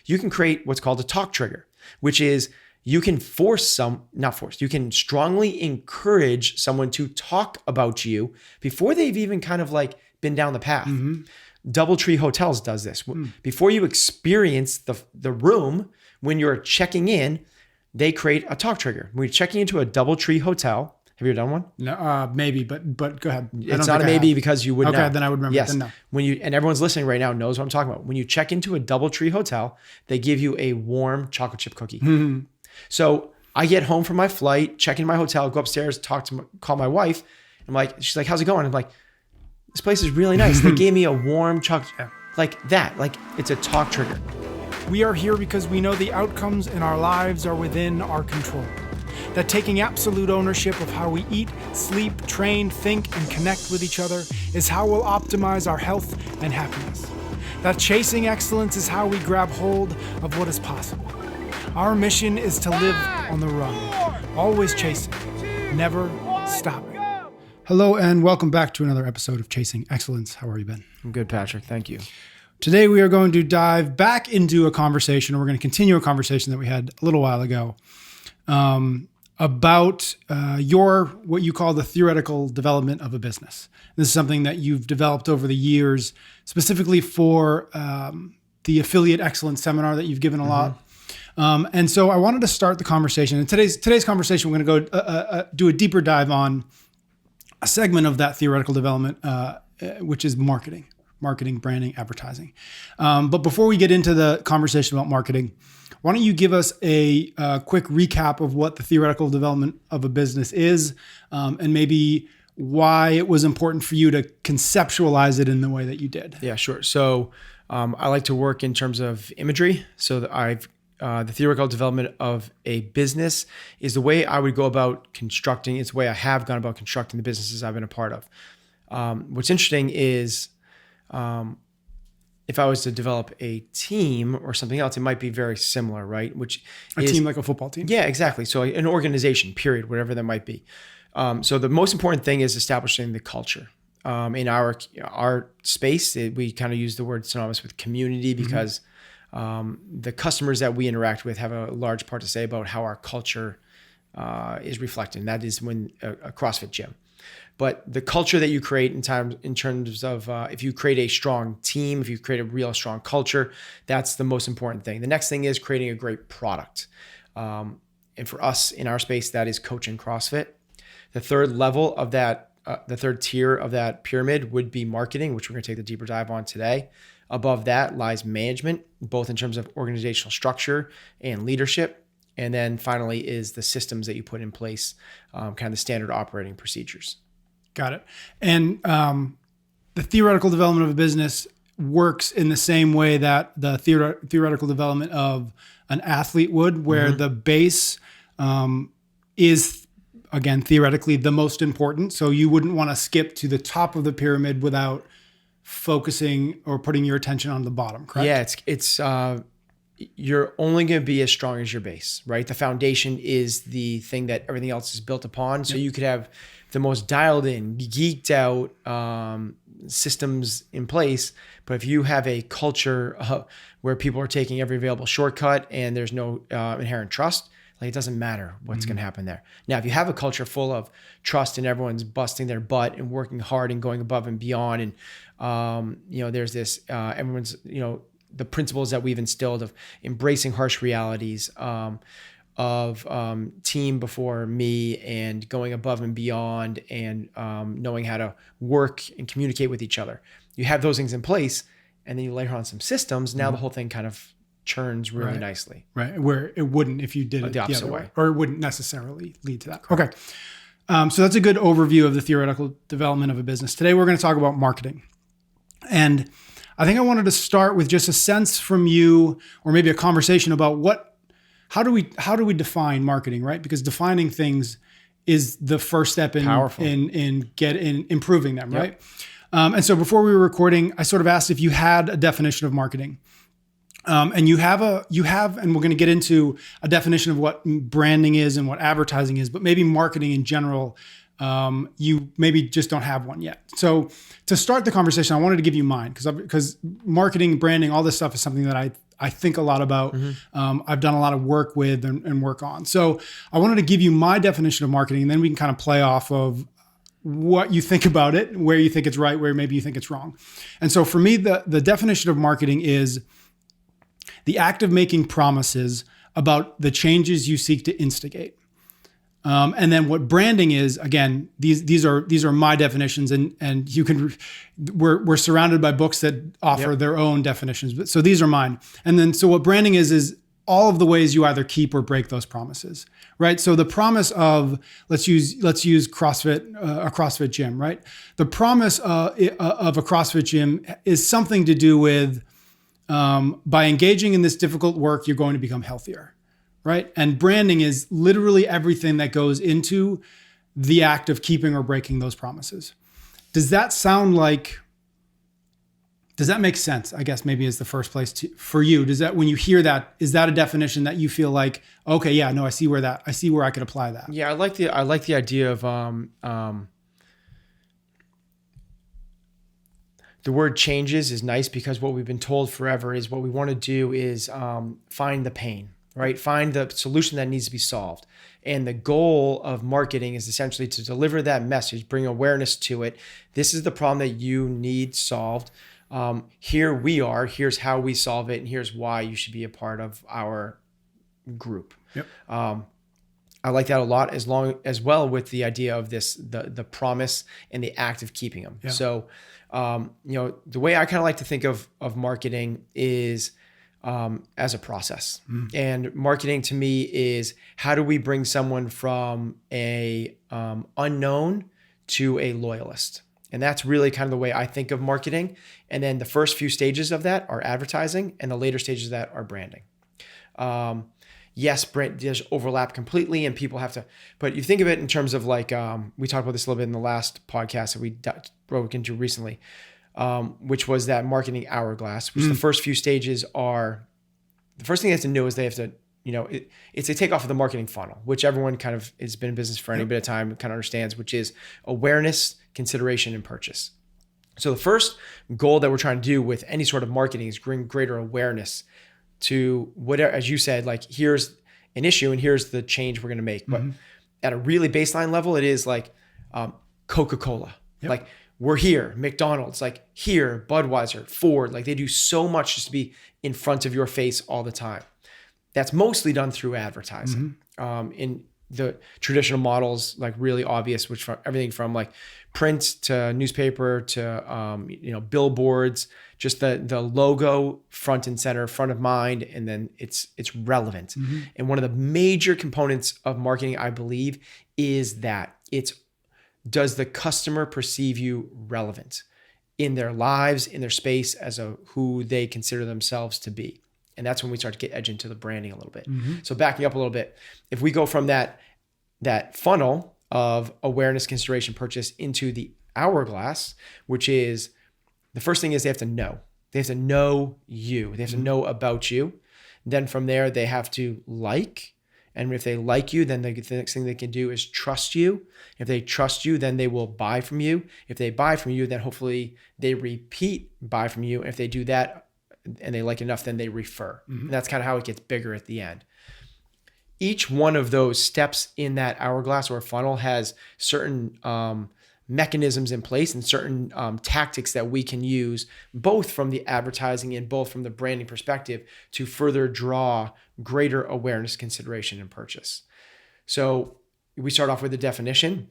you can create what's called a talk trigger, which is you can you can strongly encourage someone to talk about you before they've even kind of like been down the path. DoubleTree Hotels does this. Before you experience the room, when you're checking in, they create a talk trigger. When you're checking into a DoubleTree hotel, have you ever done one? No, maybe, but go ahead. It's not a maybe because you would know. Okay, then I would remember. Yes. Then no. And everyone's listening right now knows what I'm talking about. When you check into a DoubleTree hotel, they give you a warm chocolate chip cookie. So I get home from my flight, check in my hotel, go upstairs, call my wife. She's like, how's it going? I'm like, this place is really nice. They gave me a warm chocolate, like that. Like it's a talk trigger. We are here because we know the outcomes in our lives are within our control. That taking absolute ownership of how we eat, sleep, train, think, and connect with each other is how we'll optimize our health and happiness. That chasing excellence is how we grab hold of what is possible. Our mission is to live on the run, always chasing, never stopping. Hello and welcome back to another episode of Chasing Excellence. How are you, Ben? I'm good, Patrick. Thank you. Today we are going to dive back into a conversation, or we're going to continue a conversation that we had a little while ago about what you call the theoretical development of a business. This is something that you've developed over the years, specifically for the Affiliate Excellence Seminar that you've given a lot. And so I wanted to start the conversation. In today's conversation, we're going to go do a deeper dive on a segment of that theoretical development, which is marketing, branding, advertising. But before we get into the conversation about marketing, why don't you give us a quick recap of what the theoretical development of a business is, and maybe why it was important for you to conceptualize it in the way that you did? Yeah, sure. So I like to work in terms of imagery. So that the theoretical development of a business is the way I would go about constructing. It's the way I have gone about constructing the businesses I've been a part of. What's interesting is if I was to develop a team or something else, it might be very similar, right? A team like a football team? Yeah, exactly. So an organization, period, whatever that might be. So the most important thing is establishing the culture. In our space, we kind of use the word synonymous with community because the customers that we interact with have a large part to say about how our culture is reflected. And that is when a CrossFit gym. But the culture that you create in terms of if you create a strong team, if you create a real strong culture, that's the most important thing. The next thing is creating a great product. And for us in our space, that is coaching CrossFit. The third level of that, the third tier of that pyramid would be marketing, which we're going to take the deeper dive on today. Above that lies management, both in terms of organizational structure and leadership. And then finally is the systems that you put in place, kind of the standard operating procedures. Got it. And the theoretical development of a business works in the same way that the theoretical development of an athlete would, where the base is, again, theoretically the most important. So you wouldn't want to skip to the top of the pyramid without focusing or putting your attention on the bottom, correct? Yeah, it's you're only going to be as strong as your base, right? The foundation is the thing that everything else is built upon. So you could have the most dialed in, geeked out systems in place, but if you have a culture where people are taking every available shortcut and there's no inherent trust, like it doesn't matter what's going to happen there. Now, if you have a culture full of trust and everyone's busting their butt and working hard and going above and beyond, and there's this everyone's the principles that we've instilled of embracing harsh realities, of team before me, and going above and beyond, and knowing how to work and communicate with each other. You have those things in place, and then you layer on some systems. Now the whole thing kind of churns really nicely. Right, where it wouldn't if you did it the opposite way. Or it wouldn't necessarily lead to that. Correct. Okay, so that's a good overview of the theoretical development of a business. Today we're going to talk about marketing. And I think I wanted to start with just a sense from you, or maybe a conversation about how do we define marketing, right? Because defining things is the first step in improving them, right? And so before we were recording, I sort of asked if you had a definition of marketing. And you have, and we're going to get into a definition of what branding is and what advertising is, but maybe marketing in general, you maybe just don't have one yet. So to start the conversation, I wanted to give you mine because marketing, branding, all this stuff is something that I think a lot about, I've done a lot of work with and work on. So I wanted to give you my definition of marketing, and then we can kind of play off of what you think about it, where you think it's right, where maybe you think it's wrong. And so for me, the definition of marketing is the act of making promises about the changes you seek to instigate. And then what branding is, again, these are my definitions, and you can, we're surrounded by books that offer their own definitions, but so these are mine. And then, so what branding is all of the ways you either keep or break those promises, right? So the promise of, let's use CrossFit, a CrossFit gym, right? The promise of a CrossFit gym is something to do with, by engaging in this difficult work, you're going to become healthier. Right? And branding is literally everything that goes into the act of keeping or breaking those promises. Does that make sense? I guess maybe is the first place for you. Does that, when you hear that, is that a definition that you feel like, okay, yeah, no, I see where I could apply that. Yeah. I like the idea of, the word changes is nice, because what we've been told forever is what we want to do is, find the pain. Right? Find the solution that needs to be solved. And the goal of marketing is essentially to deliver that message, bring awareness to it. This is the problem that you need solved. Here we are. Here's how we solve it. And here's why you should be a part of our group. Yep. I like that a lot, as well with the idea of the promise and the act of keeping them. Yeah. So, the way I kind of like to think of marketing is, as a process. And marketing to me is, how do we bring someone from a unknown to a loyalist? And that's really kind of the way I think of marketing. And then the first few stages of that are advertising, and the later stages of that are branding. Yes, brand does overlap completely, and people have to, but you think of it in terms of like, we talked about this a little bit in the last podcast that we broke into recently. Which was that marketing hourglass, which the first few stages are, the first thing they have to know is they have to, it's a takeoff of the marketing funnel, which everyone kind of has been in business for any bit of time kind of understands, which is awareness, consideration, and purchase. So the first goal that we're trying to do with any sort of marketing is bring greater awareness to whatever, as you said, like, here's an issue and here's the change we're going to make. But at a really baseline level, it is like Coca-Cola, like, we're here, McDonald's, like here, Budweiser, Ford, like they do so much just to be in front of your face all the time. That's mostly done through advertising. In the traditional models, like really obvious, which from everything from like print to newspaper to, billboards, just the logo front and center, front of mind, and then it's relevant. And one of the major components of marketing, I believe, is that does the customer perceive you relevant in their lives, in their space, as who they consider themselves to be? And that's when we start to get edge into the branding a little bit. So backing up a little bit, if we go from that funnel of awareness, consideration, purchase into the hourglass, which is, the first thing is they have to know. They have to know you. They have to know about you. Then from there, they have to like. And if they like you, then the next thing they can do is trust you. If they trust you, then they will buy from you. If they buy from you, then hopefully they buy from you. And if they do that and they like enough, then they refer. And that's kind of how it gets bigger at the end. Each one of those steps in that hourglass or funnel has certain mechanisms in place and certain tactics that we can use, both from the advertising and both from the branding perspective, to further draw greater awareness, consideration, and purchase. So we start off with the definition.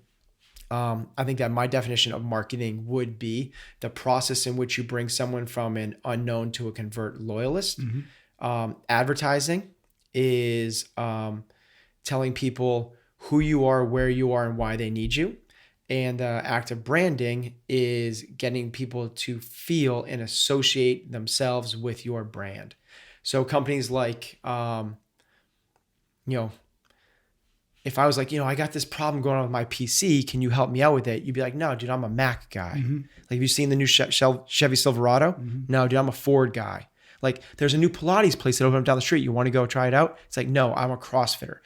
I think that my definition of marketing would be the process in which you bring someone from an unknown to a convert loyalist. Advertising is telling people who you are, where you are, and why they need you. And the act of branding is getting people to feel and associate themselves with your brand. So companies like, if I was like, I got this problem going on with my PC, can you help me out with it? You'd be like, no, dude, I'm a Mac guy. Like, have you seen the new Chevy Silverado? No, dude, I'm a Ford guy. Like, there's a new Pilates place that opened up down the street. You want to go try it out? It's like, no, I'm a CrossFitter.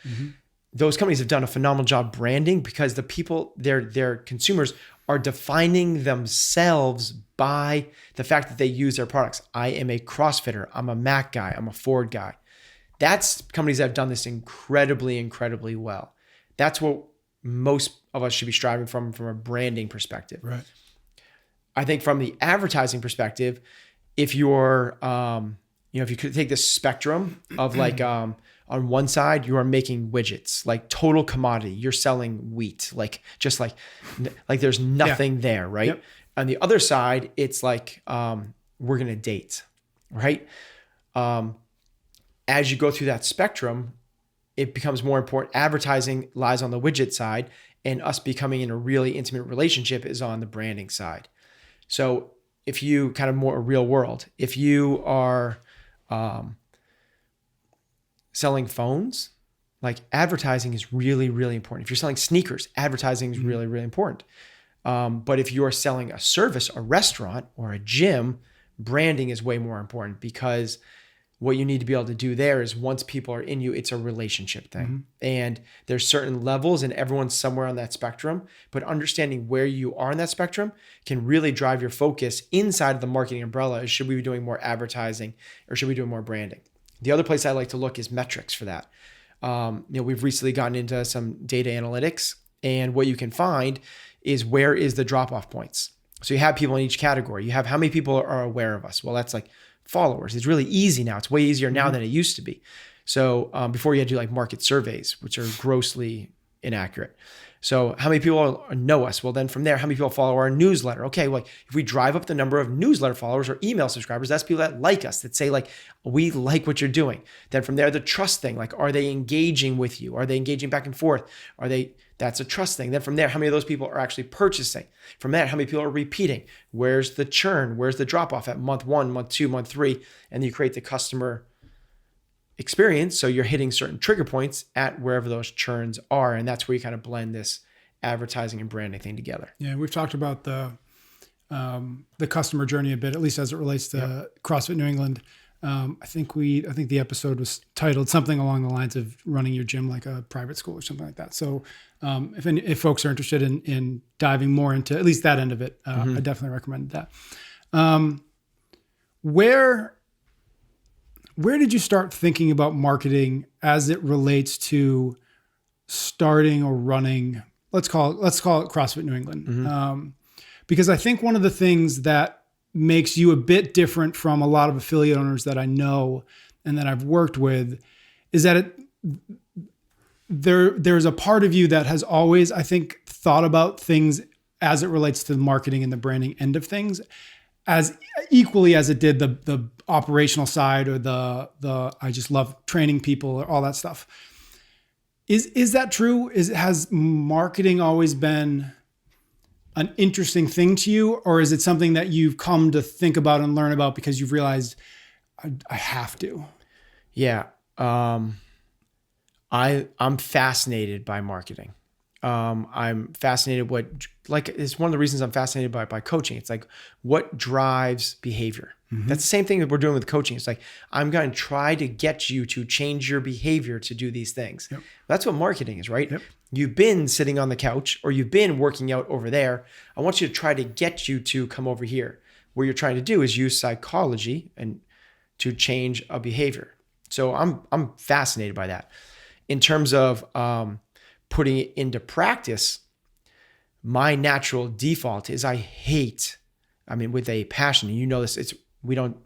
Those companies have done a phenomenal job branding, because the people, their consumers are defining themselves by the fact that they use their products. I am a CrossFitter. I'm a Mac guy. I'm a Ford guy. That's companies that have done this incredibly, incredibly well. That's what most of us should be striving from a branding perspective. Right. I think from the advertising perspective, if you're, if you could take this spectrum of like, on one side, you are making widgets, like total commodity. You're selling wheat, like just like there's nothing there, right? Yep. On the other side, it's like, we're going to date, right? As you go through that spectrum, it becomes more important. Advertising lies on the widget side, and us becoming in a really intimate relationship is on the branding side. So if you kind of more real world, if you are selling phones, like advertising is really, really important. If you're selling sneakers, advertising is really, really important. But if you're selling a service, a restaurant, or a gym, branding is way more important, because what you need to be able to do there is once people are in you, it's a relationship thing. And there's certain levels and everyone's somewhere on that spectrum, but understanding where you are in that spectrum can really drive your focus inside of the marketing umbrella. Should we be doing more advertising or should we be doing more branding? The other place I like to look is metrics for that. We've recently gotten into some data analytics, and what you can find is where is the drop-off points. So you have people in each category. You have how many people are aware of us. Well, that's like followers. It's really easy now. It's way easier now than it used to be. So before you had to do like market surveys, which are grossly inaccurate. So how many people know us? Well, then from there, how many people follow our newsletter? Okay, well, if we drive up the number of newsletter followers or email subscribers, that's people that like us, that say like, we like what you're doing. Then from there, the trust thing, like, are they engaging with you? Are they engaging back and forth? That's a trust thing. Then from there, how many of those people are actually purchasing? From that, how many people are repeating? Where's the churn? Where's the drop off at month 1, month 2, month 3? And you create the customer experience. So you're hitting certain trigger points at wherever those churns are. And that's where you kind of blend this advertising and branding thing together. Yeah. We've talked about the customer journey a bit, at least as it relates to CrossFit New England. I think the episode was titled something along the lines of running your gym like a private school or something like that. So if folks are interested in diving more into at least that end of it, I definitely recommend that. Where did you start thinking about marketing as it relates to starting or running? Let's call it CrossFit New England, because I think one of the things that makes you a bit different from a lot of affiliate owners that I know and that I've worked with is that there's a part of you that has always, I think, thought about things as it relates to the marketing and the branding end of things as equally as it did the operational side or the I just love training people or all that stuff. Is that true? Has marketing always been an interesting thing to you, or is it something that you've come to think about and learn about because you've realized I have to? Yeah. I'm fascinated by marketing. I'm fascinated it's one of the reasons I'm fascinated by coaching. It's like, what drives behavior? That's the same thing that we're doing with coaching. It's like, I'm going to try to get you to change your behavior to do these things. Yep. That's what marketing is, right? Yep. You've been sitting on the couch or you've been working out over there. I want you to try to get you to come over here. What you're trying to do is use psychology and to change a behavior. So I'm fascinated by that. In terms of putting it into practice, my natural default is with a passion, and you know this, we don't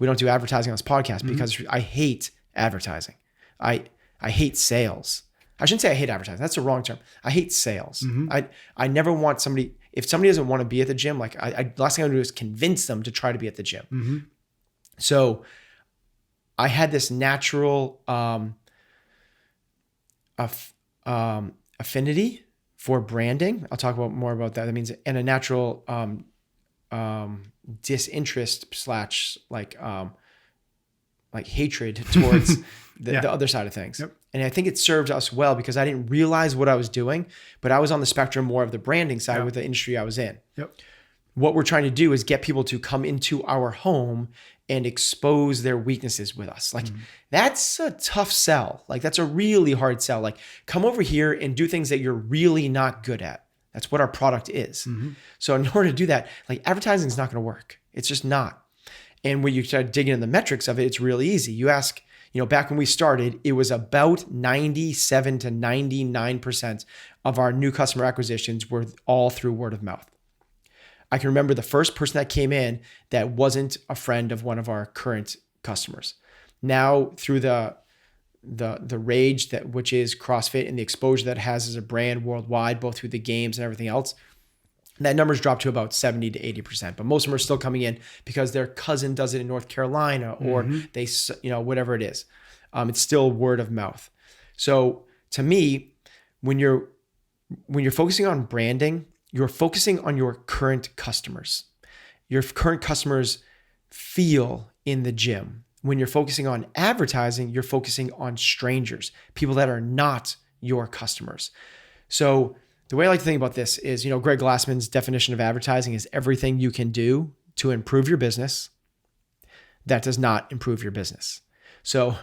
do advertising on this podcast because I hate advertising. I hate sales. I shouldn't say I hate advertising. That's the wrong term. I hate sales. I never want somebody, if somebody doesn't want to be at the gym, like last thing I do is convince them to try to be at the gym. So I had this natural affinity for branding. I'll talk more about that. That means, and a natural disinterest / like hatred towards the other side of things. Yep. And I think it served us well because I didn't realize what I was doing, but I was on the spectrum more of the branding side with the industry I was in. Yep. What we're trying to do is get people to come into our home and expose their weaknesses with us. Like that's a tough sell. Like that's a really hard sell. Like come over here and do things that you're really not good at. That's what our product is. So in order to do that, like advertising is not going to work. It's just not. And when you start digging in the metrics of it, it's really easy. You ask, back when we started, it was about 97 to 99% of our new customer acquisitions were all through word of mouth. I can remember the first person that came in that wasn't a friend of one of our current customers. Now through the rage which is CrossFit and the exposure that it has as a brand worldwide, both through the games and everything else, that number's dropped to about 70 to 80%. But most of them are still coming in because their cousin does it in North Carolina or they, whatever it is. It's still word of mouth. So to me, when you're focusing on branding, you're focusing on your current customers. Your current customers feel in the gym. When you're focusing on advertising, you're focusing on strangers, people that are not your customers. So the way I like to think about this is, Greg Glassman's definition of advertising is everything you can do to improve your business that does not improve your business. So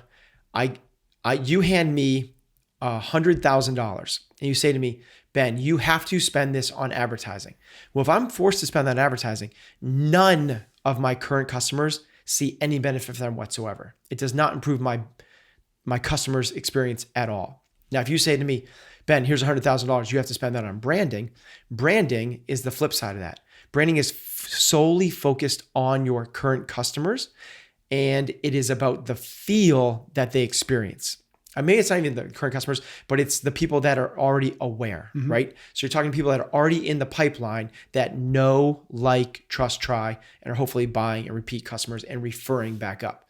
you hand me $100,000 and you say to me, Ben, you have to spend this on advertising. Well, if I'm forced to spend that on advertising, none of my current customers see any benefit from them whatsoever. It does not improve my customer's experience at all. Now, if you say to me, Ben, here's $100,000, you have to spend that on branding. Branding is the flip side of that. Branding is solely focused on your current customers, and it is about the feel that they experience. Maybe it's not even the current customers, but it's the people that are already aware, right? So you're talking to people that are already in the pipeline that know, like, trust, try, and are hopefully buying and repeat customers and referring back up.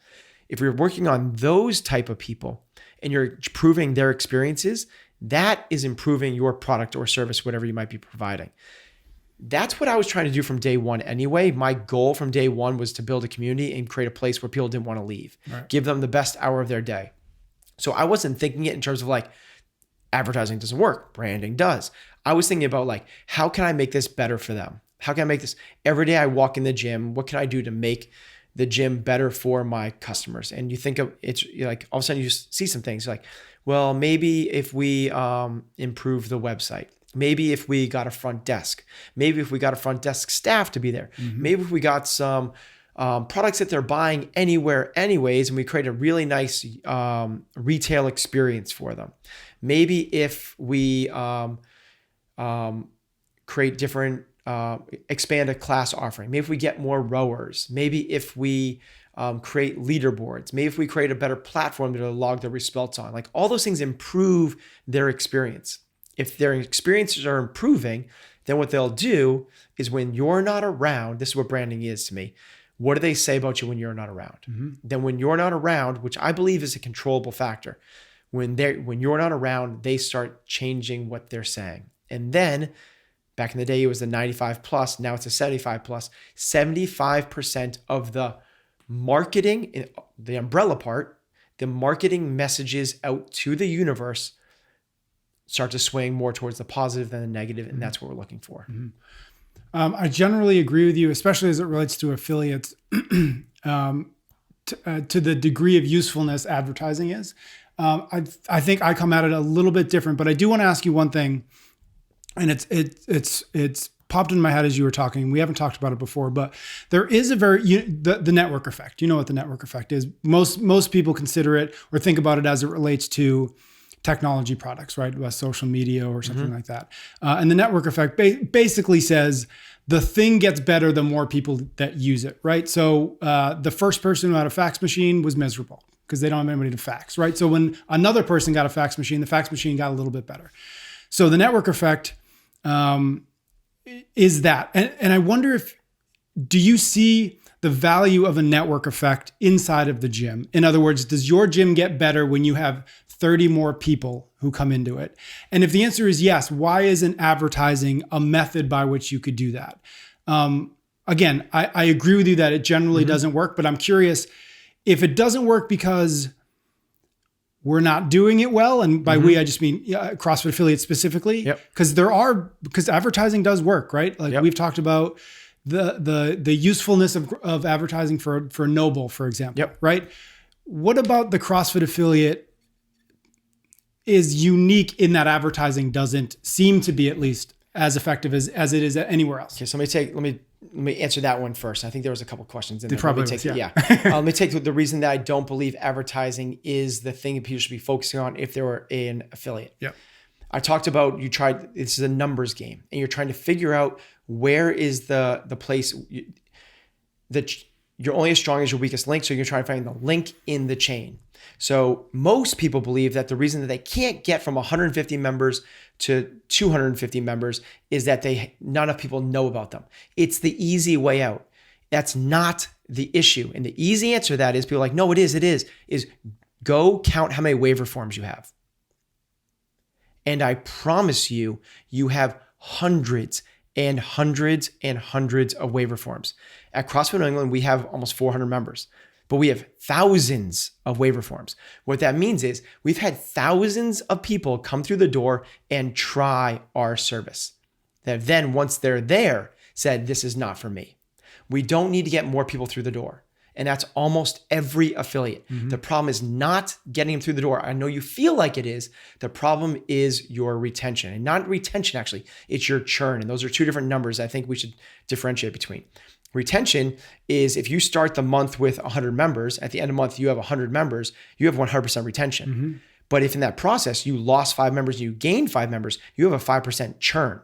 If you're working on those type of people and you're improving their experiences, that is improving your product or service, whatever you might be providing. That's what I was trying to do from day one anyway. My goal from day one was to build a community and create a place where people didn't want to leave, give them the best hour of their day. So I wasn't thinking it in terms of like advertising doesn't work, branding does. I was thinking about like, how can I make this better for them? How can I make this every day I walk in the gym? What can I do to make the gym better for my customers? And you think of it's like all of a sudden you see some things like, well, maybe if we improve the website, maybe if we got a front desk, maybe if we got a front desk staff to be there, maybe if we got some products that they're buying anywhere anyways, and we create a really nice retail experience for them. Maybe if we create different, expand a class offering. Maybe if we get more rowers. Maybe if we create leaderboards. Maybe if we create a better platform to log their results on. Like all those things improve their experience. If their experiences are improving, then what they'll do is when you're not around, this is what branding is to me. What do they say about you when you're not around? Then when you're not around, which I believe is a controllable factor, when you're not around, they start changing what they're saying. And then back in the day, it was the 95 plus. Now it's a 75 plus. 75% of the marketing, the umbrella part, the marketing messages out to the universe start to swing more towards the positive than the negative. And that's what we're looking for. I generally agree with you, especially as it relates to affiliates, to the degree of usefulness advertising is. I think I come at it a little bit different, but I do want to ask you one thing, and it's popped in my head as you were talking. We haven't talked about it before, but there is the network effect. You know what the network effect is. Most people consider it or think about it as it relates to technology products, right? Social media or something like that. And the network effect basically says the thing gets better the more people that use it, right? So the first person who had a fax machine was miserable because they don't have anybody to fax, right? So when another person got a fax machine, the fax machine got a little bit better. So the network effect is that. And I wonder do you see the value of a network effect inside of the gym? In other words, does your gym get better when you have 30 more people who come into it? And if the answer is yes, why isn't advertising a method by which you could do that? Again, I agree with you that it generally doesn't work, but I'm curious if it doesn't work because we're not doing it well. And by we, I just mean CrossFit affiliates specifically, because advertising does work, right? Like we've talked about the usefulness of advertising for NoBull, for example, right? What about the CrossFit affiliate is unique in that advertising doesn't seem to be at least as effective as it is anywhere else. Okay, so let me answer that one first. I think there was a couple questions in there. Probably let me take the reason that I don't believe advertising is the thing that people should be focusing on if they were an affiliate. Yeah. I talked about this is a numbers game, and you're trying to figure out where is the place that you're only as strong as your weakest link. So you're trying to find the link in the chain. So most people believe that the reason that they can't get from 150 members to 250 members is that not enough people know about them. It's the easy way out. That's not the issue. And the easy answer to that is people are like, no, it is go count how many waiver forms you have. And I promise you, you have hundreds and hundreds and hundreds of waiver forms. At CrossFit New England, we have almost 400 members, but we have thousands of waiver forms. What that means is we've had thousands of people come through the door and try our service. That then, once they're there, said, this is not for me. We don't need to get more people through the door. And that's almost every affiliate. Mm-hmm. The problem is not getting them through the door. I know you feel like it is. The problem is your retention. And not retention, actually. It's your churn. And those are two different numbers I think we should differentiate between. Retention is if you start the month with 100 members, at the end of the month you have 100 members, you have 100% retention. Mm-hmm. But if in that process you lost 5 members and you gained 5 members, you have a 5% churn.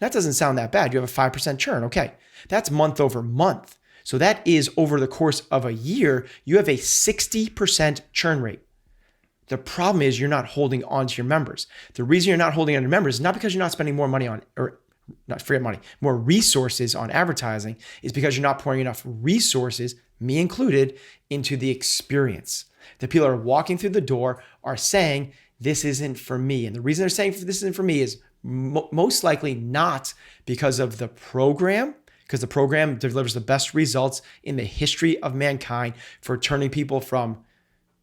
That doesn't sound that bad. You have a 5% churn. Okay. That's month over month. So that is over the course of a year, you have a 60% churn rate. The problem is you're not holding on to your members. The reason you're not holding on to your members is not because you're not spending more money on, or not forget money, more resources on advertising, is because you're not pouring enough resources, me included, into the experience. The people that are walking through the door are saying, this isn't for me. And the reason they're saying this isn't for me is most likely not because of the program, because the program delivers the best results in the history of mankind for turning people from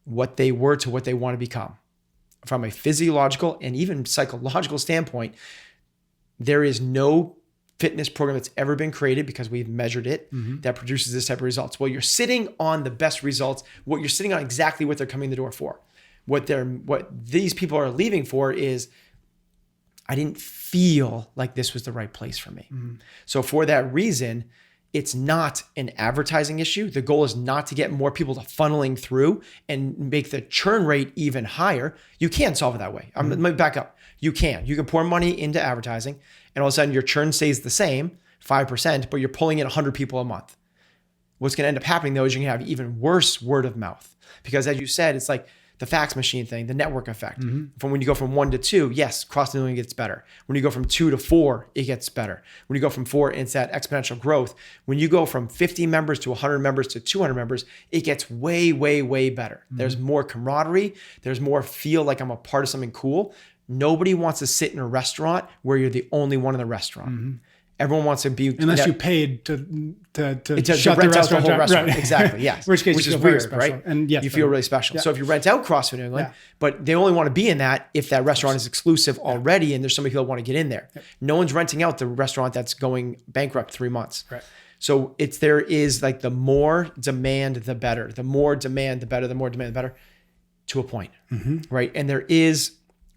what they were to what they want to become. From a physiological and even psychological standpoint, there is no fitness program that's ever been created, because we've measured it, that produces this type of results. Well, you're sitting on the best results. What you're sitting on exactly what they're coming in the door for. What these people are leaving for is, I didn't feel like this was the right place for me. Mm-hmm. So for that reason, it's not an advertising issue. The goal is not to get more people to funneling through and make the churn rate even higher. You can solve it that way. Let me back up. You can pour money into advertising, and all of a sudden your churn stays the same, 5%, but you're pulling in 100 people a month. What's going to end up happening though is you're going to have even worse word of mouth, because as you said, it's like the fax machine thing, the network effect. Mm-hmm. From when you go from 1 to 2, yes, CrossFit New England gets better. When you go from 2 to 4, it gets better. When you go from 4, it's that exponential growth. When you go from 50 members to 100 members to 200 members, it gets way, way, way better. Mm-hmm. There's more camaraderie. There's more feel like I'm a part of something cool. Nobody wants to sit in a restaurant where you're the only one in the restaurant. Mm-hmm. Everyone wants to be, unless you paid to shut rent the out the whole restaurant. Right. Exactly. Yes. Which is weird, right? And yes, you feel really special. Yeah. So if you rent out CrossFit New England, but they only want to be in that if that restaurant is exclusive already, and there's so many people that want to get in there. No one's renting out the restaurant that's going bankrupt 3 months. Right. So there is like the more demand, the better. The more demand, the better. The more demand, the better, to a point, right? And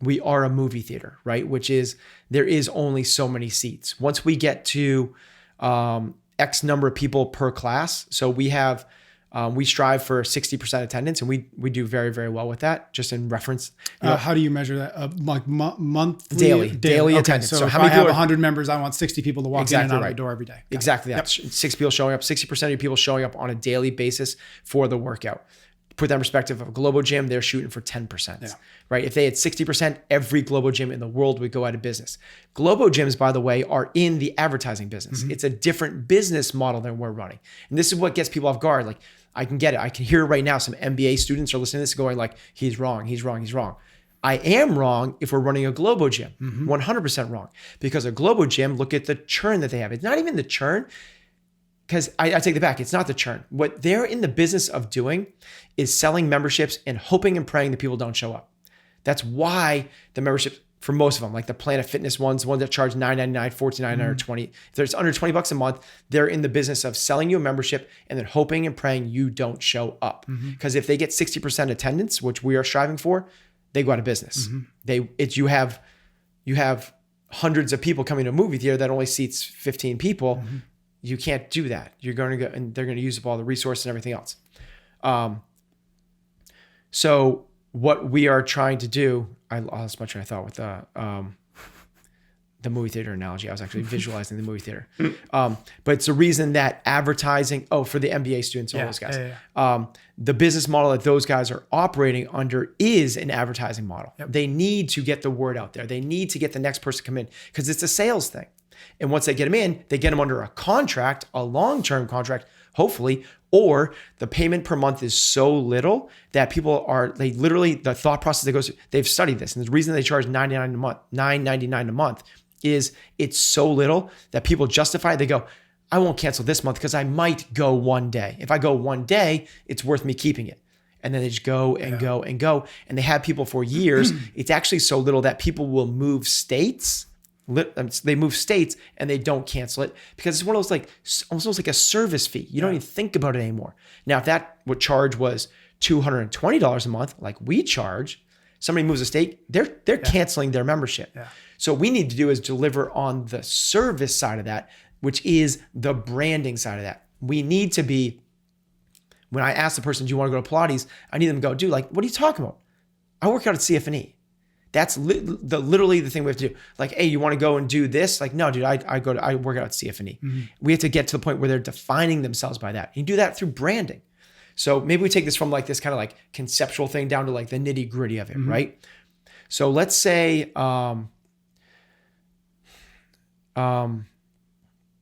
we are a movie theater, right? Which is, there is only so many seats. Once we get to X number of people per class, so we strive for 60% attendance, and we do very, very well with that. Just in reference, how do you measure that? Like monthly, daily okay, attendance. So how many people? 100 members, I want 60 people to walk in and out of the door every day. Exactly that. 6 people showing up. 60% of your people showing up on a daily basis for the workout. Put that in perspective of a Globo gym, they're shooting for 10%, right? If they had 60%, every Globo gym in the world would go out of business. Globo gyms, by the way, are in the advertising business. Mm-hmm. It's a different business model than we're running. And this is what gets people off guard. Like, I can get it. I can hear right now some MBA students are listening to this going like, he's wrong. I am wrong if we're running a Globo gym, 100% wrong. Because a Globo gym, look at the churn that they have. It's not even the churn. Because I take it back, it's not the churn. What they're in the business of doing is selling memberships and hoping and praying that people don't show up. That's why the memberships, for most of them, like the Planet Fitness ones, the ones that charge $9.99, $14.99, or $20, if it's under $20 a month, they're in the business of selling you a membership and then hoping and praying you don't show up. Because if they get 60% attendance, which we are striving for, they go out of business. You have hundreds of people coming to a movie theater that only seats 15 people. You can't do that. You're going to go, and they're going to use up all the resources and everything else. So what we are trying to do, I lost my train of thought with the movie theater analogy. I was actually visualizing the movie theater. But it's the reason that advertising, for the MBA students, all those guys, the business model that those guys are operating under is an advertising model. They need to get the word out there. They need to get the next person to come in because it's a sales thing. And once they get them in, they get them under a contract, a long-term contract, hopefully, or the payment per month is so little that the thought process that goes through, they've studied this. And the reason they charge $9.99 a month is it's so little that people justify it. They go, I won't cancel this month because I might go one day. If I go one day, it's worth me keeping it. And then they just go and go and go. And they have people for years. It's actually so little that people will move states. They move states and they don't cancel it because it's one of those almost like a service fee. You don't even think about it anymore. Now, if that would charge was $220 a month, like we charge, somebody moves a state, they're canceling their membership. So what we need to do is deliver on the service side of that, which is the branding side of that. We need to be, when I ask the person, do you want to go to Pilates? I need them to go, dude, like, what are you talking about? I work out at CFNE. That's literally the thing we have to do. Like, hey, you want to go and do this? Like, no, dude, I work out at CFNE. We have to get to the point where they're defining themselves by that. You do that through branding. So maybe we take this from like this kind of like conceptual thing down to like the nitty gritty of it, right? So let's say the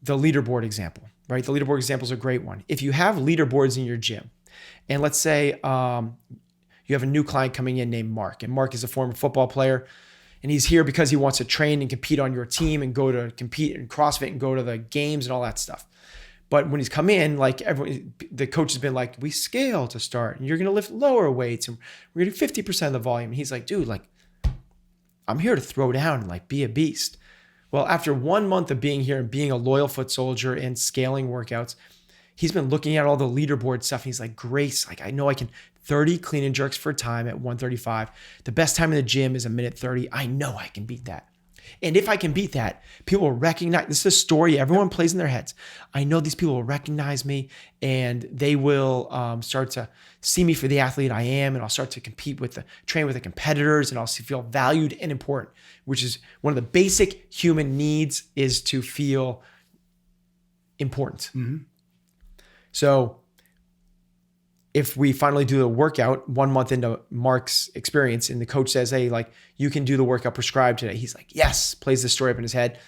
leaderboard example, right? The leaderboard example is a great one. If you have leaderboards in your gym, and let's say you have a new client coming in named Mark, and Mark is a former football player, and he's here because he wants to train and compete on your team and go to compete in CrossFit and go to the games and all that stuff. But when he's come in, like the coach has been like, we scale to start, and you're going to lift lower weights, and we're going to do 50% of the volume. And he's like, dude, like, I'm here to throw down and like be a beast. Well, after 1 month of being here and being a loyal foot soldier and scaling workouts, he's been looking at all the leaderboard stuff. And he's like, Grace, like, I know I can 30 clean and jerks for a time at 135. The best time in the gym is 1:30. I know I can beat that. And if I can beat that, people will recognize, this is a story everyone plays in their heads. I know these people will recognize me and they will start to see me for the athlete I am. And I'll start to train with the competitors, and I'll feel valued and important, which is one of the basic human needs, is to feel important. So if we finally do the workout 1 month into Mark's experience and the coach says, hey, like, you can do the workout prescribed today. He's like, yes, plays the story up in his head.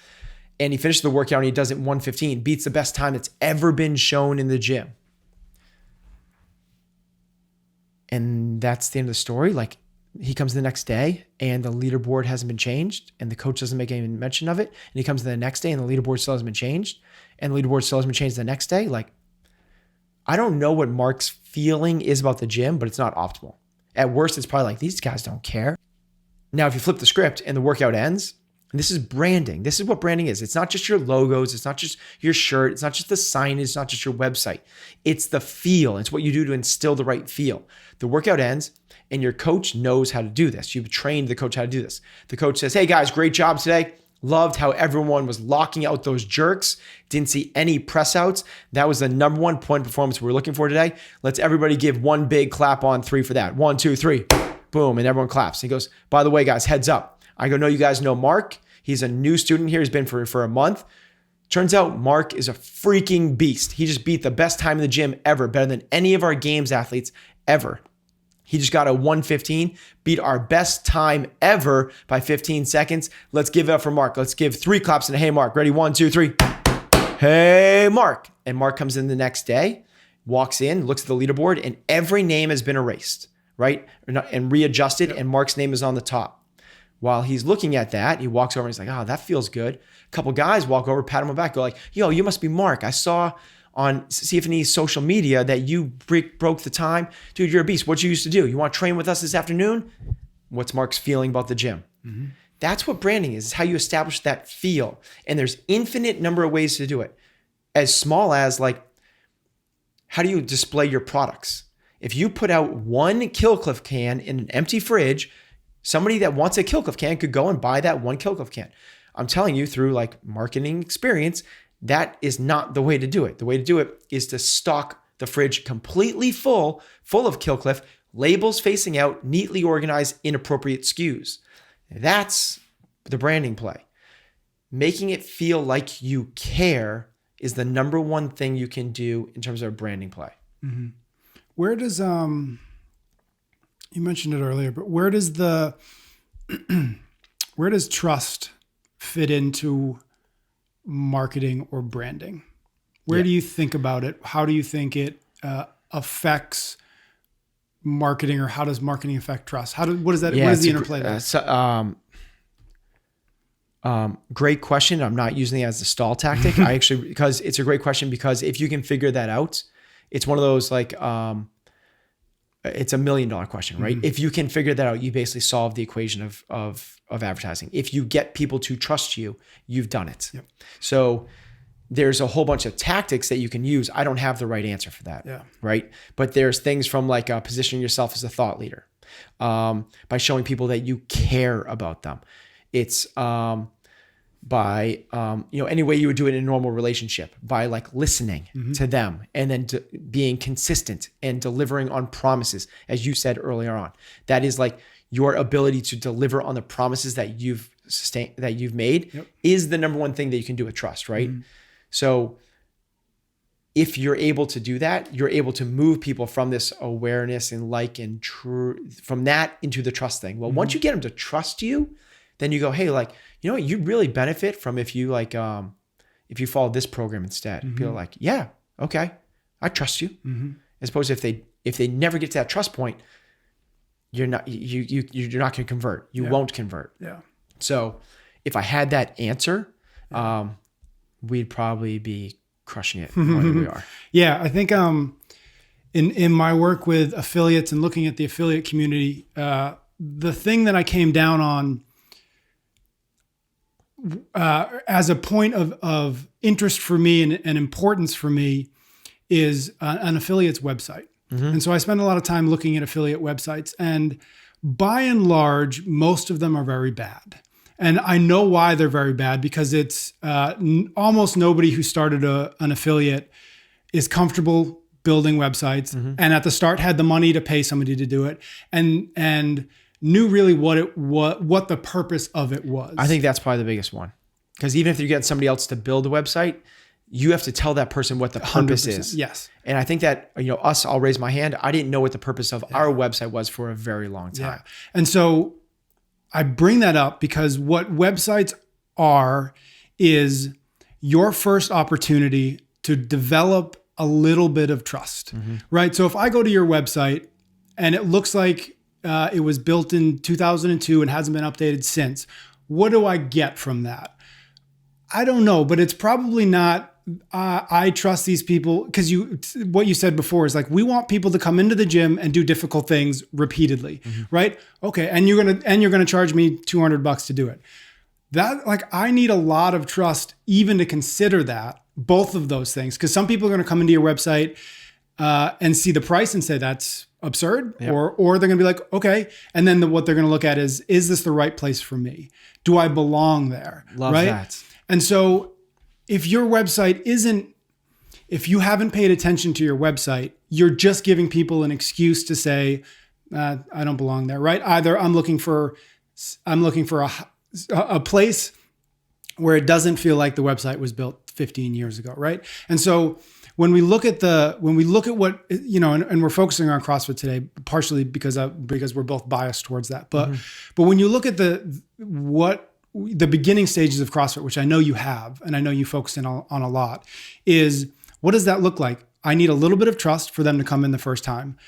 And he finishes the workout and he does it 1:15, beats the best time that's ever been shown in the gym. And that's the end of the story. Like, he comes the next day and the leaderboard hasn't been changed and the coach doesn't make any mention of it. And he comes the next day and the leaderboard still hasn't been changed and the leaderboard still hasn't been changed the next day. Like, I don't know what Mark's feeling is about the gym, but it's not optimal. At worst, it's probably like, these guys don't care. Now, if you flip the script and the workout ends, and this is branding. This is what branding is. It's not just your logos. It's not just your shirt. It's not just the signage. It's not just your website. It's the feel. It's what you do to instill the right feel. The workout ends and your coach knows how to do this. You've trained the coach how to do this. The coach says, hey guys, great job today. Loved how everyone was locking out those jerks. Didn't see any press outs. That was the number 1 point performance we were looking for today. Let's everybody give one big clap on 3 for that. 1, 2, 3, boom. And everyone claps. He goes, by the way, guys, heads up. I go, no, you guys know Mark. He's a new student here. He's been for a month. Turns out Mark is a freaking beast. He just beat the best time in the gym ever, better than any of our games athletes ever. He just got a 1:15, beat our best time ever by 15 seconds. Let's give it up for Mark. Let's give 3 claps and a hey, Mark. Ready? 1, 2, 3. Hey, Mark. And Mark comes in the next day, walks in, looks at the leaderboard, and every name has been erased, right? And readjusted, and Mark's name is on the top. While he's looking at that, he walks over and he's like, oh, that feels good. A couple guys walk over, pat him on the back, go like, yo, you must be Mark. I saw on CFNE's social media that you broke the time. Dude, you're a beast. What you used to do? You want to train with us this afternoon? What's Mark's feeling about the gym? That's what branding is. It's how you establish that feel. And there's infinite number of ways to do it. As small as like, how do you display your products? If you put out one Killcliff can in an empty fridge, somebody that wants a Killcliff can could go and buy that one Killcliff can. I'm telling you through like marketing experience, that is not the way to do it. The way to do it is to stock the fridge completely full of Kill Cliff, labels facing out, neatly organized, inappropriate SKUs. That's the branding play. Making it feel like you care is the number one thing you can do in terms of a branding play. Mm-hmm. Where does, you mentioned it earlier, but where does where does trust fit into marketing or branding? Where do you think about it? How do you think it affects marketing, or how does marketing affect trust? What is that? What is the interplay there? Great question. I'm not using it as a stall tactic. Because it's a great question, because if you can figure that out, it's one of those like, it's $1 million question, right? Mm-hmm. If you can figure that out, you basically solve the equation of advertising. If you get people to trust you, you've done it. Yep. So there's a whole bunch of tactics that you can use. I don't have the right answer for that, right? But there's things from like positioning yourself as a thought leader, by showing people that you care about them. It's by any way you would do it in a normal relationship, by like listening to them, and then being consistent and delivering on promises, as you said earlier on. That is like your ability to deliver on the promises that you've made is the number one thing that you can do with trust, right? Mm-hmm. So if you're able to do that, you're able to move people from this awareness and from that into the trust thing. Well, once you get them to trust you, then you go, hey, like, you know what, you really benefit from if you follow this program instead. People are like, yeah, okay, I trust you. As opposed to if they never get to that trust point, you're not going to convert. You won't convert. Yeah. So if I had that answer, we'd probably be crushing it more than we are. Yeah, I think in my work with affiliates and looking at the affiliate community, the thing that I came down on as a point of interest for me and importance for me is an affiliate's website. And so I spend a lot of time looking at affiliate websites, and by and large, most of them are very bad. And I know why they're very bad, because it's almost nobody who started an affiliate is comfortable building websites, and at the start had the money to pay somebody to do it, and knew really what the purpose of it was. I think that's probably the biggest one, because even if you get somebody else to build a website, you have to tell that person what the purpose is. Yes. And I think that, I'll raise my hand. I didn't know what the purpose of our website was for a very long time. Yeah. And so I bring that up because what websites are is your first opportunity to develop a little bit of trust, right? So if I go to your website and it looks like it was built in 2002 and hasn't been updated since, what do I get from that? I don't know, but it's probably not, I trust these people, because what you said before is like, we want people to come into the gym and do difficult things repeatedly, right? Okay. And you're going to charge me $200 to do it. That, like, I need a lot of trust even to consider that, both of those things. Because some people are going to come into your website and see the price and say that's absurd, or they're going to be like, okay. And then what they're going to look at is this the right place for me? Do I belong there? Love that. And so if your website if you haven't paid attention to your website, you're just giving people an excuse to say, I don't belong there, right? Either I'm looking for a place where it doesn't feel like the website was built 15 years ago, right? And so when we look at what, and we're focusing on CrossFit today, partially because we're both biased towards that. But when you look at the beginning stages of CrossFit, which I know you have, and I know you focus on a lot, is what does that look like? I need a little bit of trust for them to come in the first time.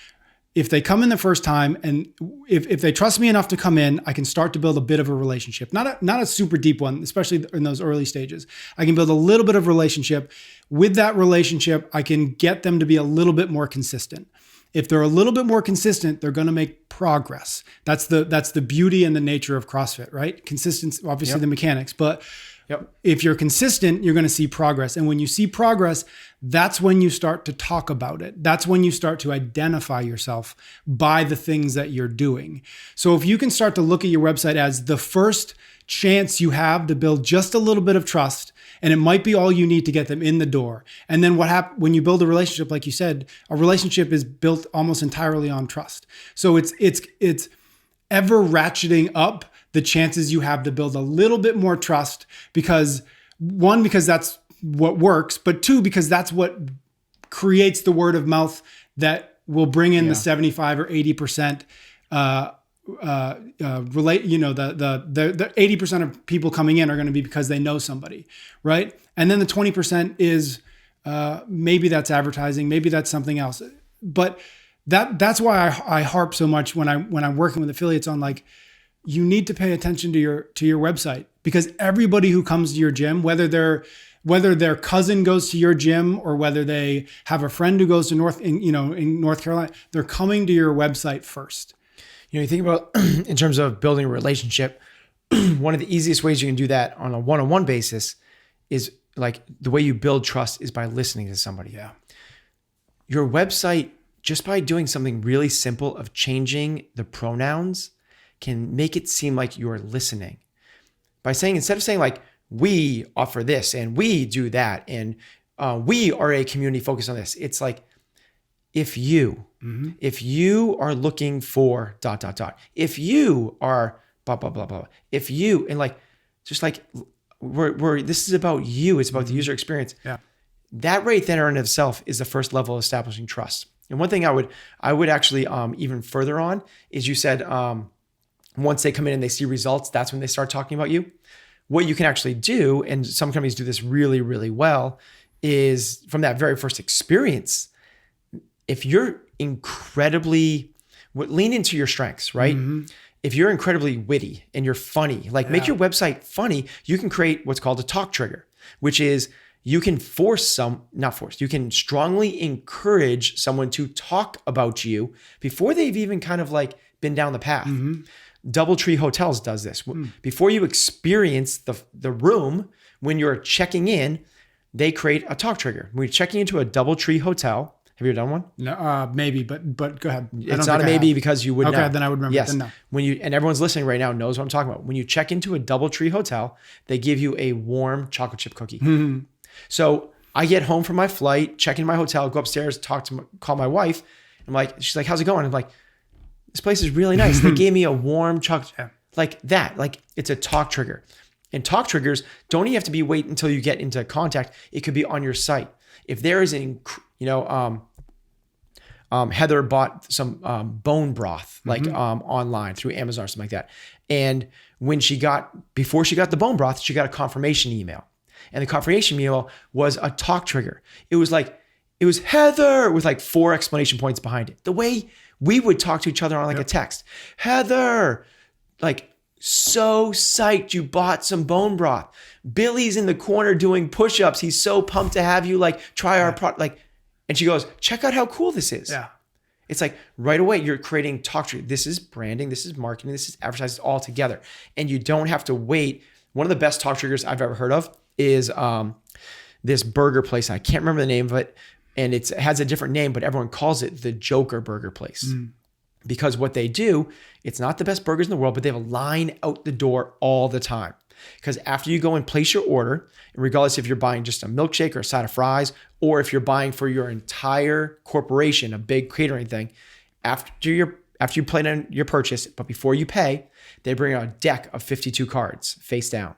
If they come in the first time, and if they trust me enough to come in, I can start to build a bit of a relationship. Not a super deep one, especially in those early stages. I can build a little bit of relationship. With that relationship, I can get them to be a little bit more consistent. If they're a little bit more consistent, they're going to make progress. That's the beauty and the nature of CrossFit, right? Consistency, obviously the mechanics, but Yep. If you're consistent, you're going to see progress. And when you see progress, that's when you start to talk about it. That's when you start to identify yourself by the things that you're doing. So if you can start to look at your website as the first chance you have to build just a little bit of trust, and it might be all you need to get them in the door. And then what happens when you build a relationship, like you said, a relationship is built almost entirely on trust. So it's ever ratcheting up the chances you have to build a little bit more trust, because one, because that's what works, but two, because that's what creates the word of mouth that will bring in the 75 or 80%, relate, the 80% of people coming in are going to be because they know somebody, right? And then the 20% is maybe that's advertising, maybe that's something else. But that's why I harp so much when I'm working with affiliates on, like, you need to pay attention to your website, because everybody who comes to your gym, whether their cousin goes to your gym or whether they have a friend who goes to in North Carolina, they're coming to your website first. You think about in terms of building a relationship, one of the easiest ways you can do that on a one-on-one basis is, like, the way you build trust is by listening to somebody. Yeah. Your website, just by doing something really simple of changing the pronouns, can make it seem like you're listening. By saying, instead of saying like, we offer this and we do that and we are a community focused on this, it's like, if you are looking for ... if you are blah, blah, blah, blah, if you, and like, just like, we're this is about you. It's about the user experience. Yeah. That right there in itself is the first level of establishing trust. And one thing I would actually even further on is, you said, once they come in and they see results, that's when they start talking about you. What you can actually do, and some companies do this really, really well, is from that very first experience, if you're incredibly, lean into your strengths, right? Mm-hmm. If you're incredibly witty and you're funny, like make your website funny, you can create what's called a talk trigger, which is you can you can strongly encourage someone to talk about you before they've even kind of like been down the path. Mm-hmm. DoubleTree Hotels does this. Before you experience the room, when you're checking in, they create a talk trigger. When you're checking into a DoubleTree Hotel, have you ever done one? No, maybe, but go ahead. It's not a maybe because you would know. Okay, then I would remember. Yes. Then no. And everyone's listening right now knows what I'm talking about. When you check into a DoubleTree Hotel, they give you a warm chocolate chip cookie. Mm-hmm. So I get home from my flight, check into my hotel, go upstairs, call my wife. She's like, how's it going? I'm like, this place is really nice. They gave me a warm chocolate, like that. Like, it's a talk trigger. And talk triggers don't even have to be wait until you get into contact. It could be on your site. If there is Heather bought some bone broth, like online through Amazon or something like that. And before she got the bone broth, she got a confirmation email. And the confirmation email was a talk trigger. It was Heather with like 4 exclamation points behind it. The way we would talk to each other on like a text. Heather, like, so psyched you bought some bone broth. Billy's in the corner doing push-ups. He's so pumped to have you like try our product. Like, and she goes, check out how cool this is. Yeah. It's like right away, you're creating talk tree. This is branding. This is marketing. This is advertising all together. And you don't have to wait. One of the best talk triggers I've ever heard of is this burger place. I can't remember the name of it. And it has a different name, but everyone calls it the Joker Burger Place. Because what they do, it's not the best burgers in the world, but they have a line out the door all the time. Because after you go and place your order, and regardless if you're buying just a milkshake or a side of fries, or if you're buying for your entire corporation, a big catering thing, after you plan on your purchase, but before you pay, they bring out a deck of 52 cards face down.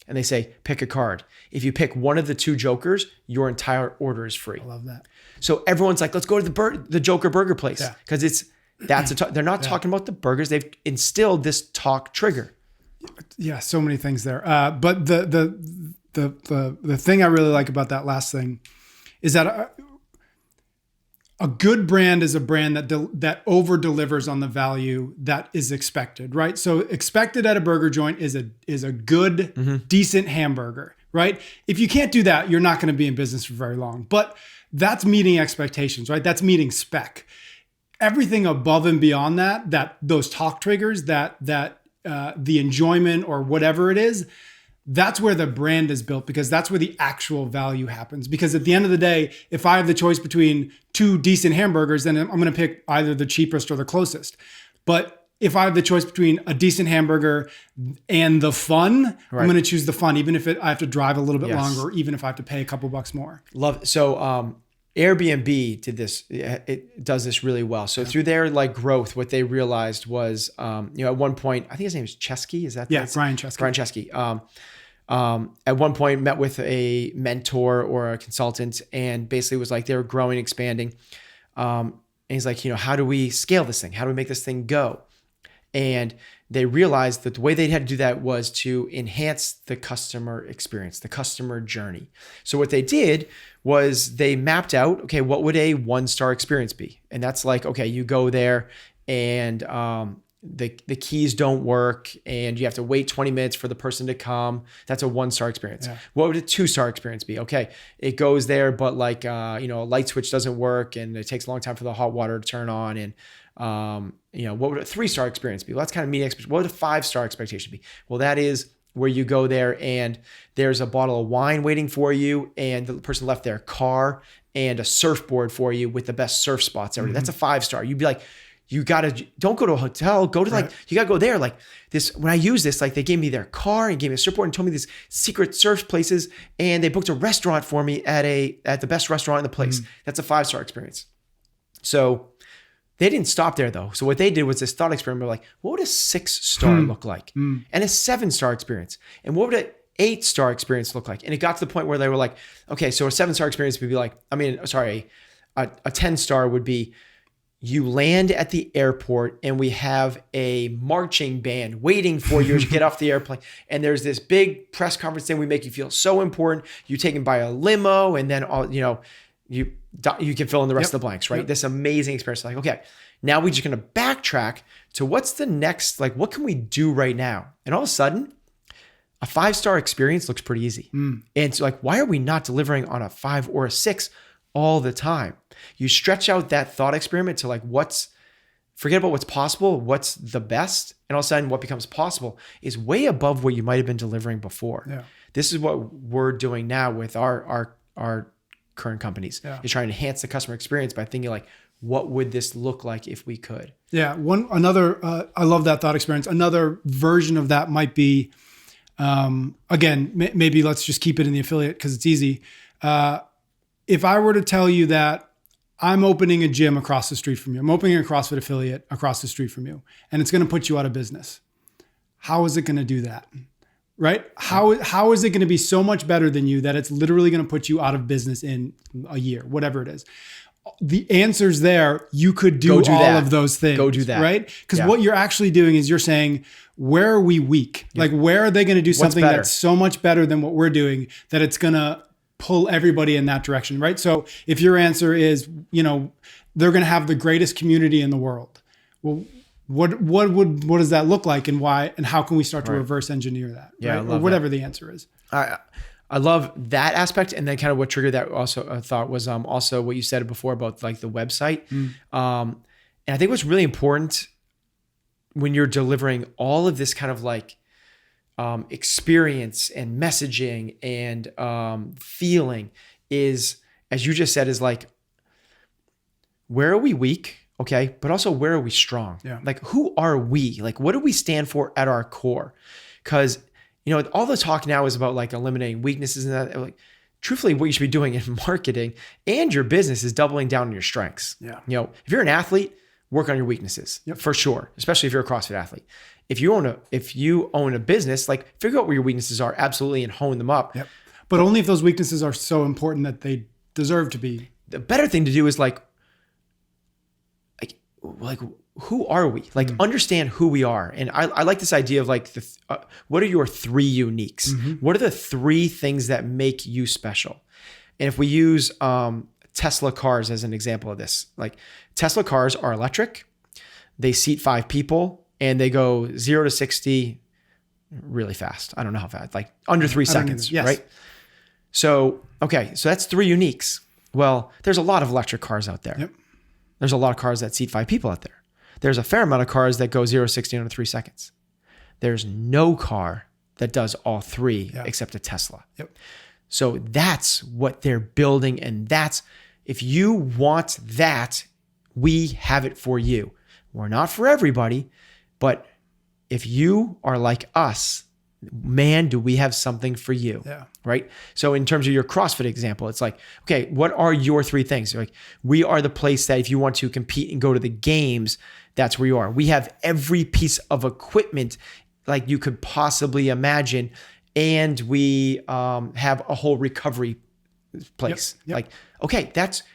And they say, pick a card. If you pick one of the 2 jokers, your entire order is free. I love that. So everyone's like, let's go to the Joker Burger Place. Because they're not talking about the burgers. They've instilled this talk trigger. Yeah, so many things there. But the thing I really like about that last thing is that a good brand is a brand that over delivers on the value that is expected, right? So expected at a burger joint is a good, decent hamburger, right? If you can't do that, you're not going to be in business for very long. But that's meeting expectations, right? That's meeting spec. Everything above and beyond that those talk triggers, that the enjoyment or whatever it is, that's where the brand is built, because that's where the actual value happens. Because at the end of the day, if I have the choice between two decent hamburgers, then I'm going to pick either the cheapest or the closest. But if I have the choice between a decent hamburger and the fun, I'm going to choose the fun, even if I have to drive a little bit longer, or even if I have to pay a couple bucks more. Love it. So Airbnb did this. It does this really well. So through their like growth, what they realized was, at one point, I think his name is Chesky. Is that Brian Chesky? Brian Chesky. At one point met with a mentor or a consultant, and basically was like, they were growing, expanding. And he's like, how do we scale this thing? How do we make this thing go? And they realized that the way they had to do that was to enhance the customer experience, the customer journey. So what they did was they mapped out, okay, what would a 1-star experience be? And that's like, okay, you go there and the keys don't work and you have to wait 20 minutes for the person to come. That's a 1-star experience. Yeah. What would a 2-star experience be? Okay, it goes there, but like, a light switch doesn't work and it takes a long time for the hot water to turn on. And what would a 3-star experience be? Well, that's kind of meeting expectation. What would a 5-star expectation be? Well, that is where you go there and there's a bottle of wine waiting for you and the person left their car and a surfboard for you with the best surf spots ever. That's a 5-star. You'd be like, don't go to a hotel, go to you gotta go there. Like this, when I use this, like they gave me their car and gave me a surfboard and told me these secret surf places and they booked a restaurant for me at the best restaurant in the place. That's a 5-star experience. So they didn't stop there though. So what they did was this thought experiment. They're like, what would a 6-star look like? And a 7-star experience? And what would an 8-star experience look like? And it got to the point where they were like, okay, so a 7-star experience would be like, a 10-star would be, you land at the airport and we have a marching band waiting for you as you get off the airplane. And there's this big press conference thing. We make you feel so important. You're taken by a limo and then, you can fill in the rest of the blanks, right? This amazing experience. Like, okay, now we're just going to backtrack to what's the next, like, what can we do right now? And all of a sudden, a 5-star experience looks pretty easy. And so like, why are we not delivering on a 5 or a 6 all the time? You stretch out that thought experiment to like, forget about what's possible, what's the best. And all of a sudden what becomes possible is way above what you might've been delivering before. Yeah. This is what we're doing now with our current companies, is trying to enhance the customer experience by thinking like, what would this look like if we could? Yeah. I love that thought experience. Another version of that might be, again, maybe let's just keep it in the affiliate because it's easy. If I were to tell you that I'm opening a gym across the street from you, I'm opening a CrossFit affiliate across the street from you, and it's going to put you out of business. How is it going to do that? Right? How is it going to be so much better than you that it's literally going to put you out of business in a year, whatever it is? The answer's there. You could do all of those things. Go do that. Right? Because what you're actually doing is you're saying, where are we weak? Like, where are they going to do something that's so much better than what we're doing that it's going to pull everybody in that direction, right? So if your answer is, they're going to have the greatest community in the world. Well, what does that look like, and why, and how can we start to reverse engineer that? Yeah, right? Or whatever the answer is. I love that aspect. And then kind of what triggered that also I thought was also what you said before about like the website. And I think what's really important when you're delivering all of this kind of like experience and messaging and feeling is, as you just said, is like, where are we weak? Okay. But also, where are we strong? Yeah. Like, who are we? Like, what do we stand for at our core? Because, all the talk now is about like eliminating weaknesses and that. Like, truthfully, what you should be doing in marketing and your business is doubling down on your strengths. Yeah. If you're an athlete, work on your weaknesses for sure, especially if you're a CrossFit athlete. If you own a business, like figure out where your weaknesses are, absolutely, and hone them up. Yep. But only if those weaknesses are so important that they deserve to be. The better thing to do is like who are we? Like understand who we are. And I like this idea of like what are your 3 uniques? What are the 3 things that make you special? And if we use Tesla cars as an example of this, like Tesla cars are electric, they seat 5 people, and they go 0 to 60 really fast. I don't know how fast, like under 3 seconds, right? So, okay, so that's 3 uniques. Well, there's a lot of electric cars out there. Yep. There's a lot of cars that seat 5 people out there. There's a fair amount of cars that go 0 to 60 under 3 seconds. There's no car that does all three Yeah. except a Tesla. Yep. So that's what they're building. And if you want that, we have it for you. We're not for everybody, but if you are like us, man, do we have something for you. Yeah. Right. So in terms of your CrossFit example, it's like, okay, what are your three things? Like, we are the place that if you want to compete and go to the games, that's where you are. We have every piece of equipment like you could possibly imagine. And we have a whole recovery place. Yep. Like, okay,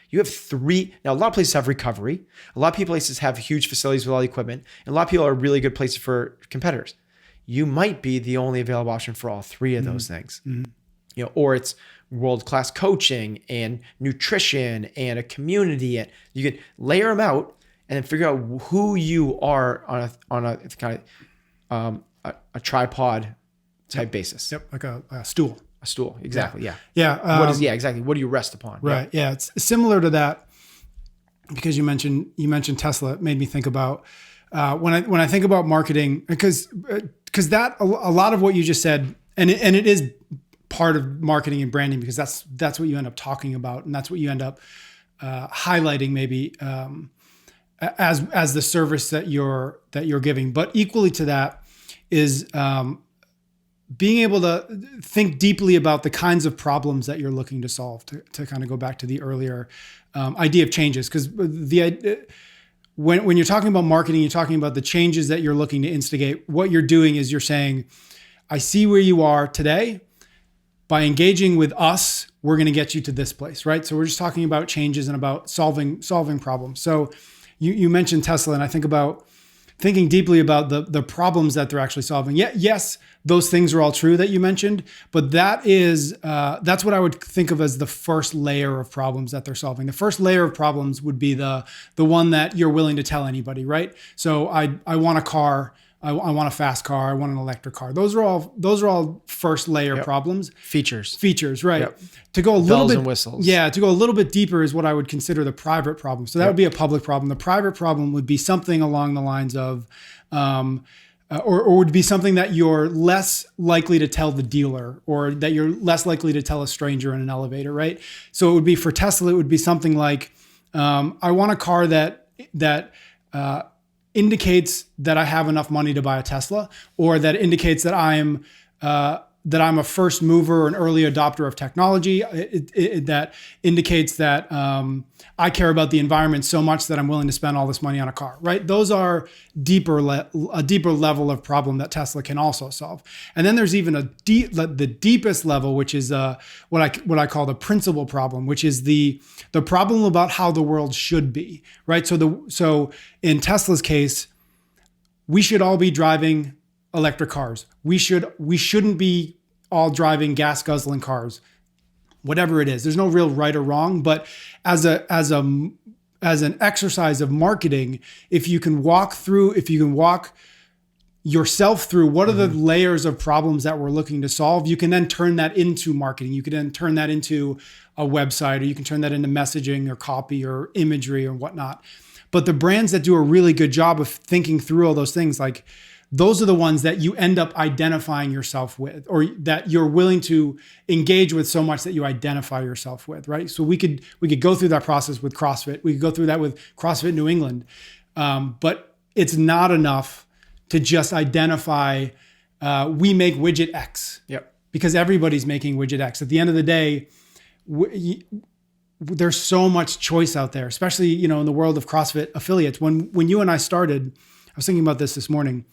you have three. Now, a lot of places have recovery. A lot of places have huge facilities with all the equipment. And a lot of people are really good places for competitors. You might be the only available option for all three of those things. You know, or it's world-class coaching and nutrition and a community. And you could layer them out and then figure out who you are on a kind of a tripod type basis. Yep. Like a stool. A stool. Exactly. Yeah. Yeah. Exactly. What do you rest upon? Right. Yeah. It's similar to that because you mentioned Tesla. It made me think about when I think about marketing, because that a lot of what you just said, and it is part of marketing and branding, because that's what you end up talking about, and that's what you end up highlighting maybe as the service that you're giving. But equally to that is being able to think deeply about the kinds of problems that you're looking to solve, to kind of go back to the earlier idea of changes. Because when you're talking about marketing, you're talking about the changes that you're looking to instigate. What you're doing is you're saying, I see where you are today. By engaging with us, we're going to get you to this place, right? So we're just talking about changes and about solving problems. So you mentioned Tesla, and I think about thinking deeply about the problems that they're actually solving. Yeah, yes, those things are all true that you mentioned, but that's what I would think of as the first layer of problems that they're solving. The first layer of problems would be the one that you're willing to tell anybody, right? So I want a car. I want a fast car. I want an electric car. Those are all first layer problems. Features, right? Yep. To go a little bells bit, and whistles. Yeah, to go a little bit deeper is what I would consider the private problem. So that would be a public problem. The private problem would be something along the lines of, or would be something that you're less likely to tell the dealer, or that you're less likely to tell a stranger in an elevator, right? So it would be, for Tesla, it would be something like, I want a car that indicates that I have enough money to buy a Tesla, or that indicates that I'm a first mover or an early adopter of technology. That indicates that I care about the environment so much that I'm willing to spend all this money on a car, right? Those are a deeper level of problem that Tesla can also solve. And then there's even the deepest level, which is what I call the principal problem, which is the problem about how the world should be, right? So in Tesla's case, we should all be driving electric cars. We shouldn't be all driving gas guzzling cars. Whatever it is, there's no real right or wrong, but as an exercise of marketing, if you can walk yourself through what are the layers of problems that we're looking to solve, you can then turn that into marketing. You can then turn that into a website, or you can turn that into messaging or copy or imagery or whatnot. But the brands that do a really good job of thinking through all those things, like, those are the ones that you end up identifying yourself with, or that you're willing to engage with so much that you identify yourself with, right? So we could go through that process with CrossFit. We could go through that with CrossFit New England. But it's not enough to just identify, we make widget X. Yep. Because everybody's making widget X. At the end of the day, there's so much choice out there, especially, in the world of CrossFit affiliates. When you and I started, I was thinking about this morning.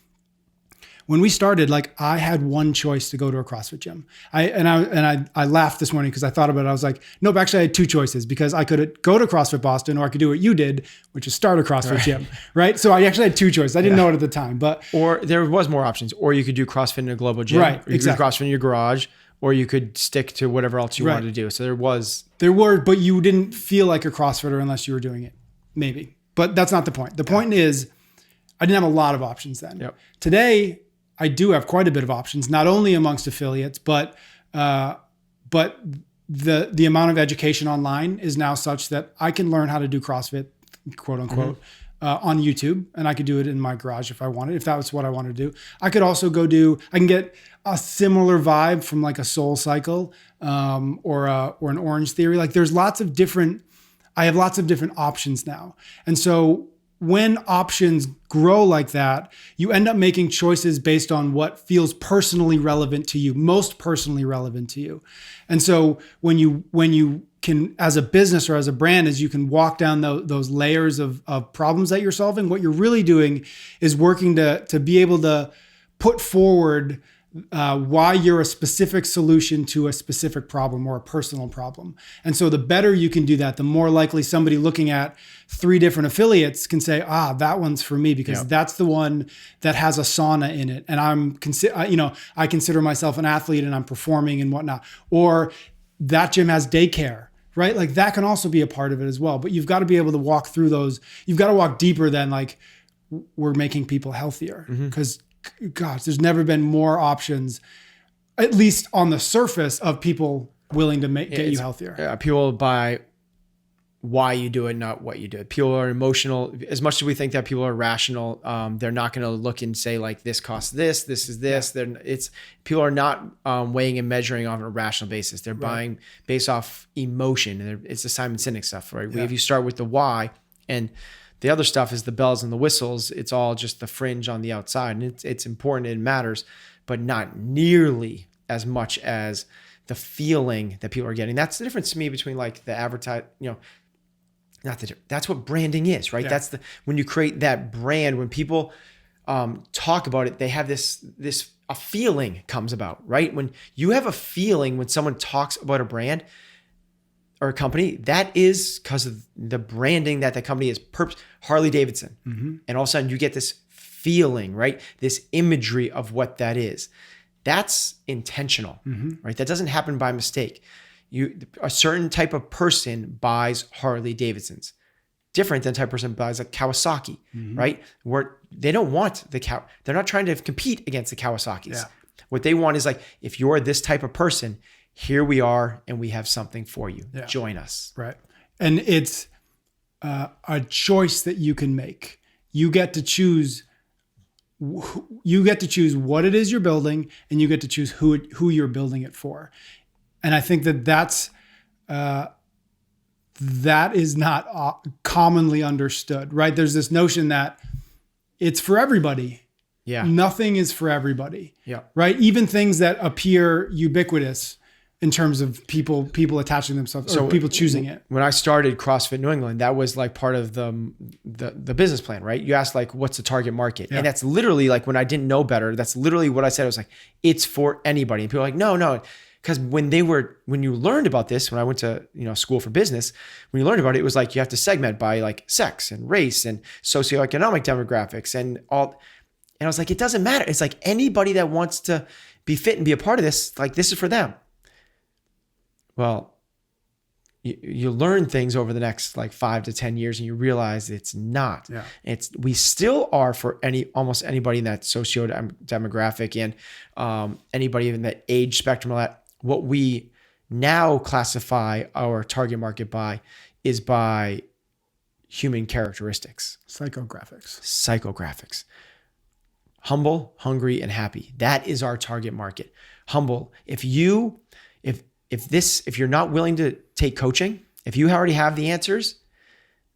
When we started, I had one choice to go to a CrossFit gym. I laughed this morning because I thought about it. I was like, nope, actually I had two choices, because I could go to CrossFit Boston, or I could do what you did, which is start a CrossFit gym, right? So I actually had two choices. I didn't know it at the time, or there was more options. Or you could do CrossFit in a global gym, right? Or you could do CrossFit in your garage, or you could stick to whatever else you wanted to do. So there were, but you didn't feel like a CrossFitter unless you were doing it, maybe. But that's not the point. The point is, I didn't have a lot of options then. Yep. Today, I do have quite a bit of options, not only amongst affiliates, but the amount of education online is now such that I can learn how to do CrossFit, quote unquote, on YouTube, and I could do it in my garage if I wanted, if that was what I wanted to do. I could also I can get a similar vibe from like a Soul Cycle or an Orange Theory. Like there's I have lots of different options now. And so when options grow like that, you end up making choices based on what feels personally relevant to you, most personally relevant to you. And so when you can, as a business or as a brand, as you can walk down those layers of problems that you're solving, what you're really doing is working to be able to put forward why you're a specific solution to a specific problem or a personal problem. And so the better you can do that, the more likely somebody looking at 3 different affiliates can say, that one's for me because that's the one that has a sauna in it. And I consider myself an athlete and I'm performing and whatnot. Or that gym has daycare, right? Like that can also be a part of it as well. But you've got to be able to walk through those. You've got to walk deeper than like we're making people healthier because gosh, there's never been more options, at least on the surface, of people willing to get you healthier. Yeah, people buy why you do it, not what you do. People are emotional. As much as we think that people are rational, they're not going to look and say like, this costs this is this. Yeah. People are not weighing and measuring on a rational basis. They're buying based off emotion. It's the Simon Sinek stuff, right? Yeah. If you start with the why and the other stuff is the bells and the whistles. It's all just the fringe on the outside. And it's important. It matters, but not nearly as much as the feeling that people are getting. That's the difference to me between like the advertise, that's what branding is, right? Yeah. When you create that brand, when people talk about it, they have a feeling comes about, right? When you have a feeling, when someone talks about a brand, or a company, that is because of the branding that the company is. Harley Davidson. Mm-hmm. And all of a sudden you get this feeling, right? This imagery of what that is. That's intentional, right? That doesn't happen by mistake. A certain type of person buys Harley Davidsons. Different than the type of person buys a Kawasaki, right? Where they don't want they're not trying to compete against the Kawasaki's. Yeah. What they want is like, if you're this type of person, here we are, and we have something for you. Yeah. Join us. Right. And it's a choice that you can make. You get to choose. You get to choose what it is you're building, and you get to choose who you're building it for. And I think that is not commonly understood, right? There's this notion that it's for everybody. Yeah. Nothing is for everybody. Yeah. Right. Even things that appear ubiquitous in terms of people attaching themselves or people choosing it. When I started CrossFit New England, that was like part of the business plan, right? You asked like, what's the target market? Yeah. And that's literally like, when I didn't know better, that's literally what I said. I was like, it's for anybody. And people are like, no. Because when you learned about this, when I went to school for business, when you learned about it, it was like you have to segment by like sex and race and socioeconomic demographics and all. And I was like, it doesn't matter. It's like anybody that wants to be fit and be a part of this, like this is for them. Well, you learn things over the next like 5 to 10 years and you realize it's not. Yeah. We still are for almost anybody in that socio-demographic and anybody in that age spectrum. What we now classify our target market by is by human characteristics. Psychographics. Humble, hungry, and happy. That is our target market. Humble. If you're not willing to take coaching, if you already have the answers,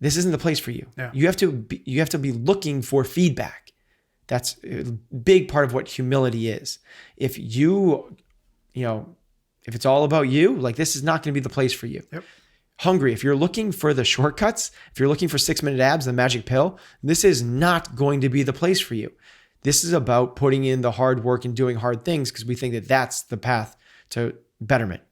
this isn't the place for you. Yeah. You have to be looking for feedback. That's a big part of what humility is. If if it's all about you, like this is not going to be the place for you. Yep. Hungry. If you're looking for the shortcuts, if you're looking for 6-minute abs, the magic pill, this is not going to be the place for you. This is about putting in the hard work and doing hard things because we think that that's the path to betterment.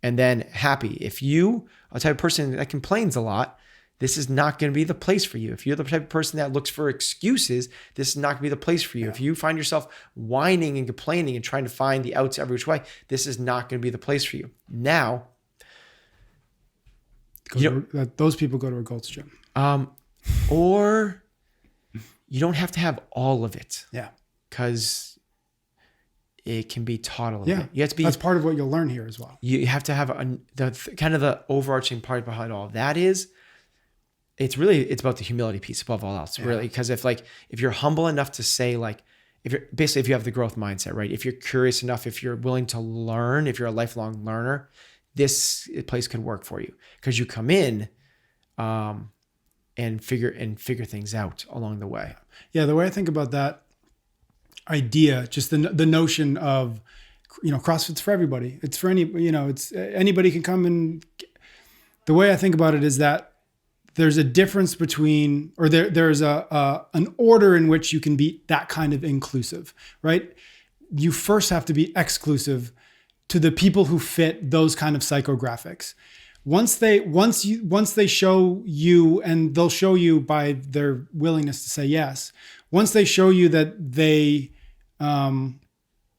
And then happy. If you are the type of person that complains a lot, this is not going to be the place for you. If you're the type of person that looks for excuses, this is not going to be the place for you. Yeah. If you find yourself whining and complaining and trying to find the outs every which way, this is not going to be the place for you. Now, those people go to a Gold's Gym. Or you don't have to have all of it. Yeah. Because it can be taught a little bit. You have to be. That's part of what you'll learn here as well. You have to have the overarching part behind all of that is it's about the humility piece above all else, really. Because if you're humble enough to say, like, if you have the growth mindset, right? If you're curious enough, if you're willing to learn, if you're a lifelong learner, this place could work for you, because you come in and figure things out along the way. Yeah, the way I think about that idea, just the notion of, CrossFit's for everybody. It's for it's anybody can come. And the way I think about it is that there's a difference between, or there's an order in which you can be that kind of inclusive, right? You first have to be exclusive to the people who fit those kind of psychographics. Once they show you, and they'll show you by their willingness to say yes, once they show you that they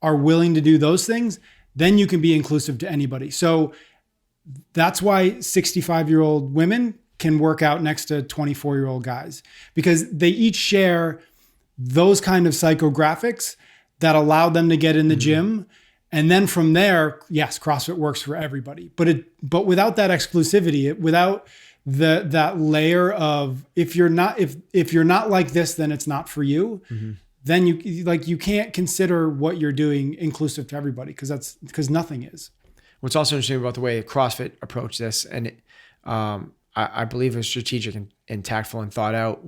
are willing to do those things, then you can be inclusive to anybody. So that's why 65-year-old women can work out next to 24-year-old guys, because they each share those kind of psychographics that allow them to get in the gym. And then from there, yes, CrossFit works for everybody. But without that exclusivity, without that layer of, if you're not like this, then it's not for you. Then you can't consider what you're doing inclusive to everybody, because nothing is. What's also interesting about the way CrossFit approached this, and I believe it was strategic and tactful and thought out,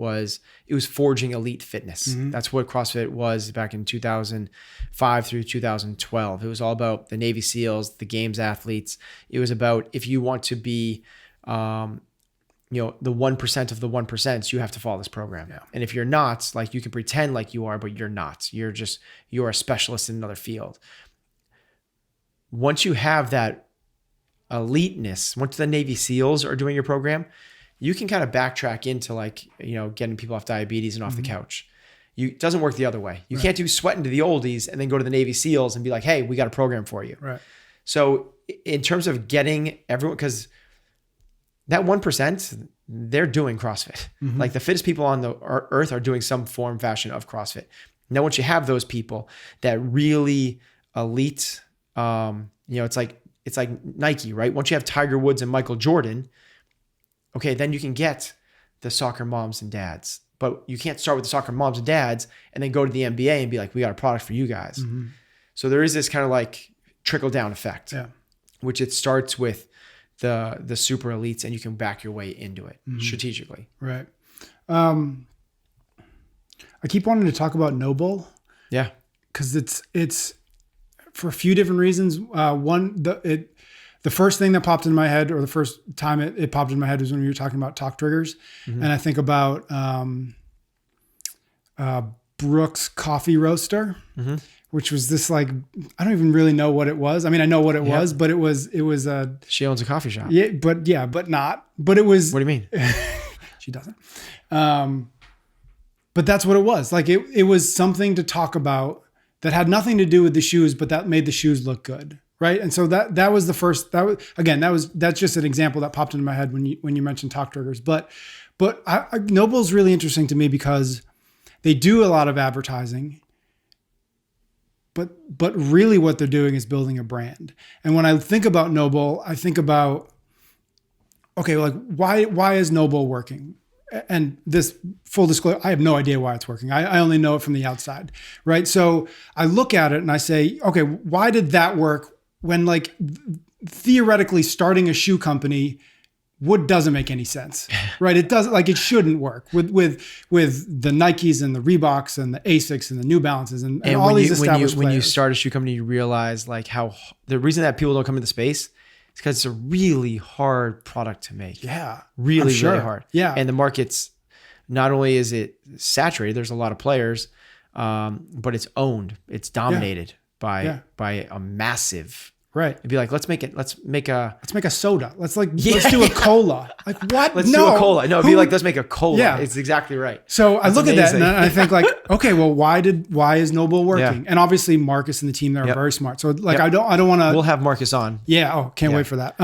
it was forging elite fitness. That's what CrossFit was back in 2005 through 2012. It was all about the Navy SEALs, the games athletes. It was about, if you want to be, the 1% of the 1%, you have to follow this program. Yeah. And if you're not, like, you can pretend like you are, but you're not. You're a specialist in another field. Once you have that eliteness, once the Navy SEALs are doing your program, you can kind of backtrack into, like, getting people off diabetes and off the couch. It doesn't work the other way. You can't do sweating to the oldies and then go to the Navy SEALs and be like, hey, we got a program for you. Right. So in terms of getting everyone, because that 1%, they're doing CrossFit. Like, the fittest people on the earth are doing some form, fashion of CrossFit. Now, once you have those people, that really elite, it's like Nike, right? Once you have Tiger Woods and Michael Jordan, okay, then you can get the soccer moms and dads. But you can't start with the soccer moms and dads and then go to the NBA and be like, we got a product for you guys. So there is this kind of like trickle down effect, which it starts with the super elites, and you can back your way into it strategically. Right. I keep wanting to talk about NoBull. Yeah. Because it's for a few different reasons. The first thing that popped in my head, or the first time it popped in my head, was when we were talking about talk triggers. And I think about Brooks Coffee Roaster, which was this, like, I don't even really know what it was. I mean, I know what it was, but it was a... She owns a coffee shop. But not. But it was... What do you mean? She doesn't. But that's what it was. Like, it was something to talk about that had nothing to do with the shoes, but that made the shoes look good. Right. And so that was the first, that's just an example that popped into my head when you mentioned talk triggers. But NoBull's really interesting to me because they do a lot of advertising, but really what they're doing is building a brand. And when I think about NoBull, I think about, okay, like, why is NoBull working? And this, full disclosure, I have no idea why it's working. I only know it from the outside, right? So I look at it and I say, okay, why did that work when, like, theoretically starting a shoe company doesn't make any sense, right? It doesn't, like, it shouldn't work with the Nikes and the Reeboks and the Asics and the New Balances and all these established players. When you start a shoe company, you realize, like, how the reason that people don't come into space is because it's a really hard product to make. Yeah. Really hard. Yeah. And the market's, not only is it saturated, there's a lot of players, but it's owned. It's dominated by a massive. Right. It'd be like, let's make a soda. Let's do a cola. Like, what? Let's do a cola. No, it'd be like, let's make a cola. Yeah. It's exactly right. So I look at that and I think, like, okay, well, why is NoBull working? Yeah. And obviously Marcus and the team there are very smart. So, like, I don't want to. We'll have Marcus on. Yeah. Oh, can't wait for that.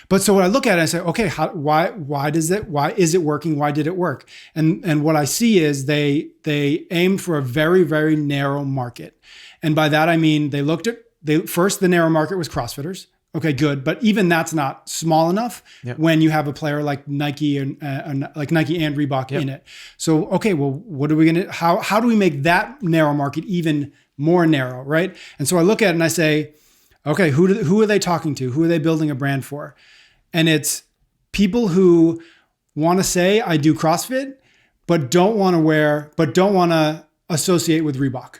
But so when I look at it, I say, okay, why is it working? Why did it work? And what I see is they aimed for a very, very narrow market. And by that, I mean, first, the narrow market was CrossFitters. Okay, good. But even that's not small enough when you have a player like Nike and Reebok in it. So, okay, well, what are we going to, how do we make that narrow market even more narrow, right? And so I look at it and I say, okay, who are they talking to? Who are they building a brand for? And it's people who want to say, I do CrossFit, but don't want to associate with Reebok.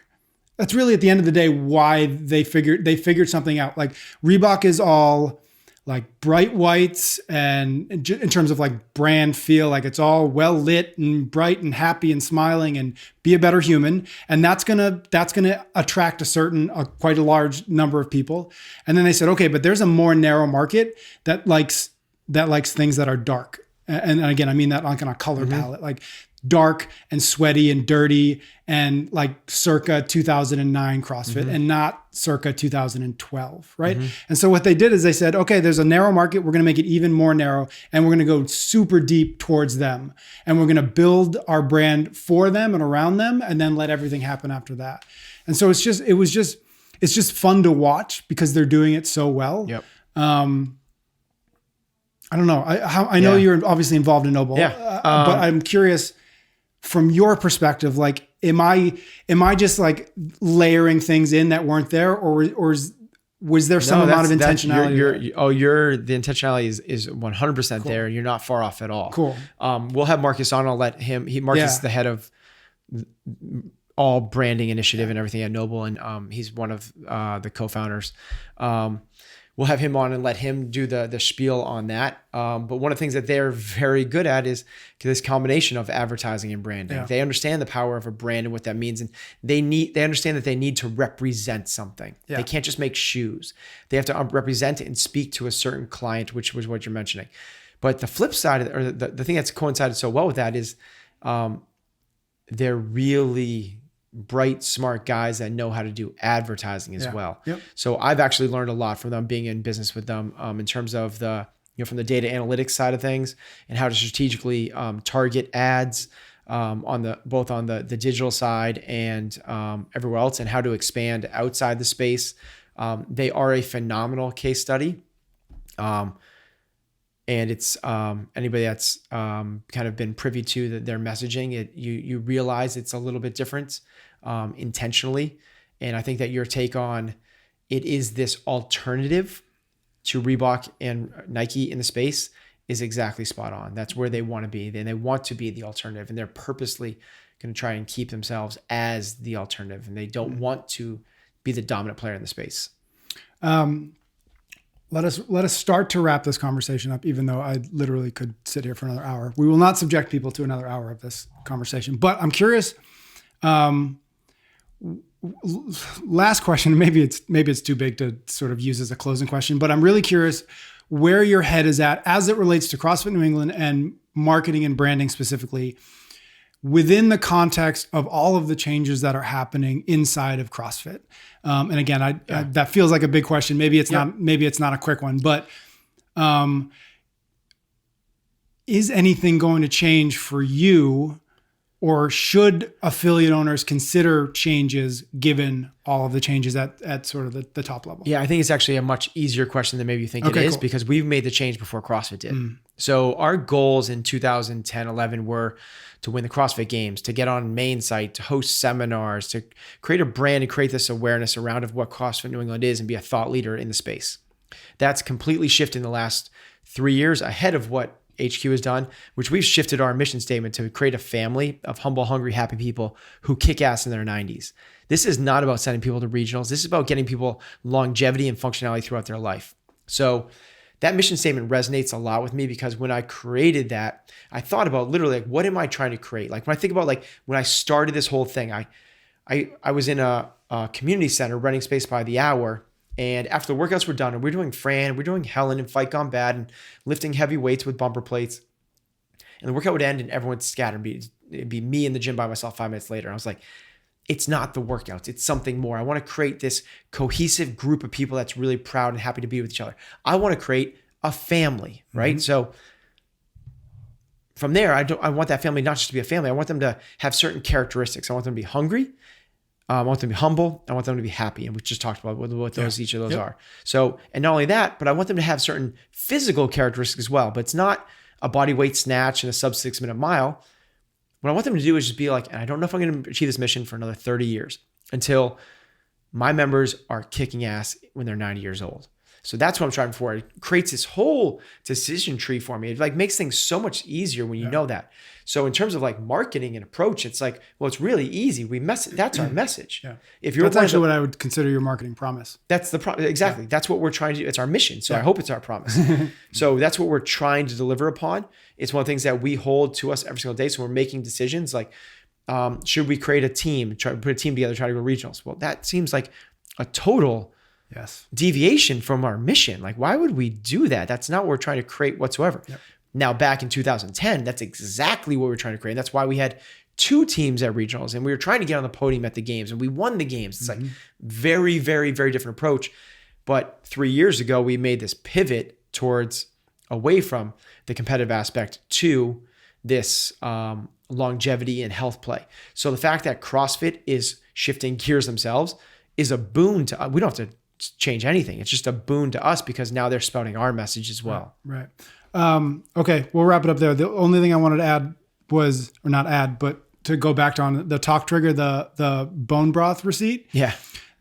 That's really at the end of the day why they figured something out. Like Reebok is all like bright whites, and in terms of like brand feel, like it's all well lit and bright and happy and smiling and be a better human. And that's gonna attract quite a large number of people. And then they said, okay, but there's a more narrow market that likes things that are dark. And again, I mean that like on a color palette, like dark and sweaty and dirty and like circa 2009 CrossFit and not circa 2012, right? And so what they did is they said, okay, there's a narrow market. We're going to make it even more narrow, and we're going to go super deep towards them. And we're going to build our brand for them and around them, and then let everything happen after that. And so it's just fun to watch because they're doing it so well. Yep. I don't know. I know you're obviously involved in NoBull, but I'm curious from your perspective, like, am I just like layering things in that weren't there, or was there some amount of intentionality? The intentionality is 100% there. You're not far off at all. Cool. We'll have Marcus on. I'll let him. Marcus is the head of all branding initiative and everything at NoBull, and he's one of the co-founders. We'll have him on and let him do the spiel on that. But one of the things that they're very good at is this combination of advertising and branding. Yeah. They understand the power of a brand and what that means. And they understand that they need to represent something. Yeah. They can't just make shoes. They have to represent it and speak to a certain client, which was what you're mentioning. But the flip side, or the thing that's coincided so well with that is they're really bright, smart guys that know how to do advertising as well. Yep. So I've actually learned a lot from them being in business with them in terms of from the data analytics side of things and how to strategically target ads both on the digital side and everywhere else, and how to expand outside the space. They are a phenomenal case study. And it's anybody that's kind of been privy to their messaging, you realize it's a little bit different intentionally. And I think that your take on it is this alternative to Reebok and Nike in the space is exactly spot on. That's where they want to be. Then they want to be the alternative, and they're purposely going to try and keep themselves as the alternative, and they don't want to be the dominant player in the space. Let us start to wrap this conversation up, even though I literally could sit here for another hour. We will not subject people to another hour of this conversation, but I'm curious. Last question, maybe it's too big to sort of use as a closing question, but I'm really curious where your head is at as it relates to CrossFit New England and marketing and branding specifically within the context of all of the changes that are happening inside of CrossFit. And again, I that feels like a big question. Maybe it's not a quick one, but is anything going to change for you, or should affiliate owners consider changes given all of the changes at sort of the top level? Yeah, I think it's actually a much easier question than maybe you think it is, because we've made the change before CrossFit did. So our goals in 2010, 11 were to win the CrossFit Games, to get on main site, to host seminars, to create a brand and create this awareness around of what CrossFit New England is and be a thought leader in the space. That's completely shifted in the last 3 years ahead of what HQ has done, which we've shifted our mission statement to create a family of humble, hungry, happy people who kick ass in their 90s. This is not about sending people to regionals. This is about getting people longevity and functionality throughout their life. So that mission statement resonates a lot with me, because when I created that, I thought about literally like, what am I trying to create? Like when I think about like when I started this whole thing, I was in a community center running Space by the Hour. And after the workouts were done, and we're doing Fran, we're doing Helen and Fight Gone Bad and lifting heavy weights with bumper plates. And the workout would end and everyone would scatter. It'd be me in the gym by myself 5 minutes later. I was like, it's not the workouts. It's something more. I want to create this cohesive group of people that's really proud and happy to be with each other. I want to create a family, right? So from there, I want that family not just to be a family. I want them to have certain characteristics. I want them to be hungry. I want them to be humble. I want them to be happy. And we just talked about what those each of those are. So, and not only that, but I want them to have certain physical characteristics as well. But it's not a body weight snatch and a sub 6 minute mile. What I want them to do is just be like, and I don't know if I'm going to achieve this mission for another 30 years until my members are kicking ass when they're 90 years old. So that's what I'm striving for. It creates this whole decision tree for me. It like makes things so much easier when you know that. So in terms of like marketing and approach, it's like, well, it's really easy. That's our message. Yeah. If you're that's actually what I would consider your marketing promise. That's the exactly. Yeah. That's what we're trying to do. It's our mission. So I hope it's our promise. So that's what we're trying to deliver upon. It's one of the things that we hold to us every single day. So we're making decisions like, should we create a team, try to put a team together, try to go regionals? Well, that seems like a total deviation from our mission. Like, why would we do that? That's not what we're trying to create whatsoever. Yep. Now, back in 2010, that's exactly what we're trying to create. That's why we had 2 teams at regionals and we were trying to get on the podium at the games and we won the games. It's like very, very, very different approach. But 3 years ago, we made this pivot towards away from the competitive aspect to this longevity and health play. So the fact that CrossFit is shifting gears themselves is a boon to us. We don't have to change anything. It's just a boon to us because now they're spouting our message as well. Right. Okay. We'll wrap it up there. The only thing I wanted to add was, or not add, but to go back to on the talk trigger, the bone broth receipt. Yeah.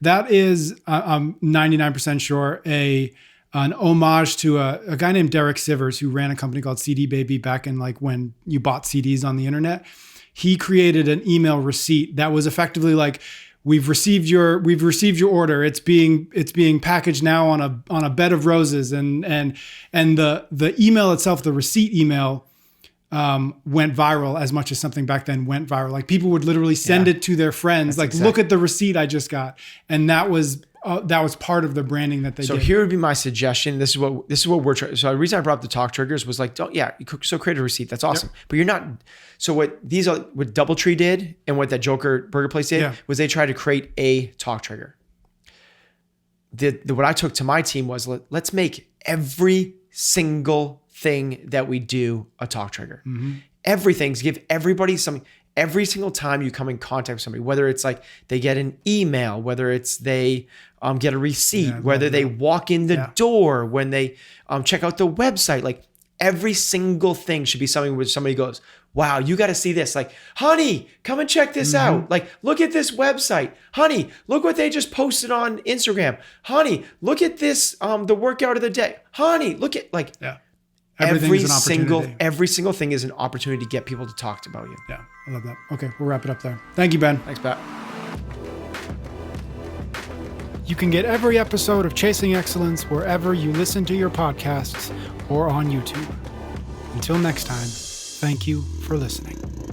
That is, I'm 99% sure, an homage to a guy named Derek Sivers who ran a company called CDBaby back in like when you bought CDs on the internet. He created an email receipt that was effectively like, we've received your order. It's being packaged now on a bed of roses, and the email itself, the receipt email, went viral as much as something back then went viral. Like people would literally send it to their friends, look at the receipt I just got, and that was part of the branding that they did. So here would be my suggestion. This is what we're trying. So the reason I brought up the talk triggers was like, so create a receipt. That's awesome. But you're not. So what DoubleTree did and what that Joker Burger Place did was they tried to create a talk trigger. What I took to my team was let's make every single thing that we do a talk trigger. Everything, give everybody something. Every single time you come in contact with somebody, whether it's like they get an email, whether it's they get a receipt, whether they walk in the door, when they check out the website, like every single thing should be something where somebody goes, wow, you got to see this. Like, honey, come and check this out. Like, look at this website. Honey, look what they just posted on Instagram. Honey, look at this, the workout of the day. Honey, look at like, every single thing is an opportunity to get people to talk about you. Yeah, I love that. Okay, we'll wrap it up there. Thank you, Ben. Thanks, Pat. You can get every episode of Chasing Excellence wherever you listen to your podcasts or on YouTube. Until next time, thank you for listening.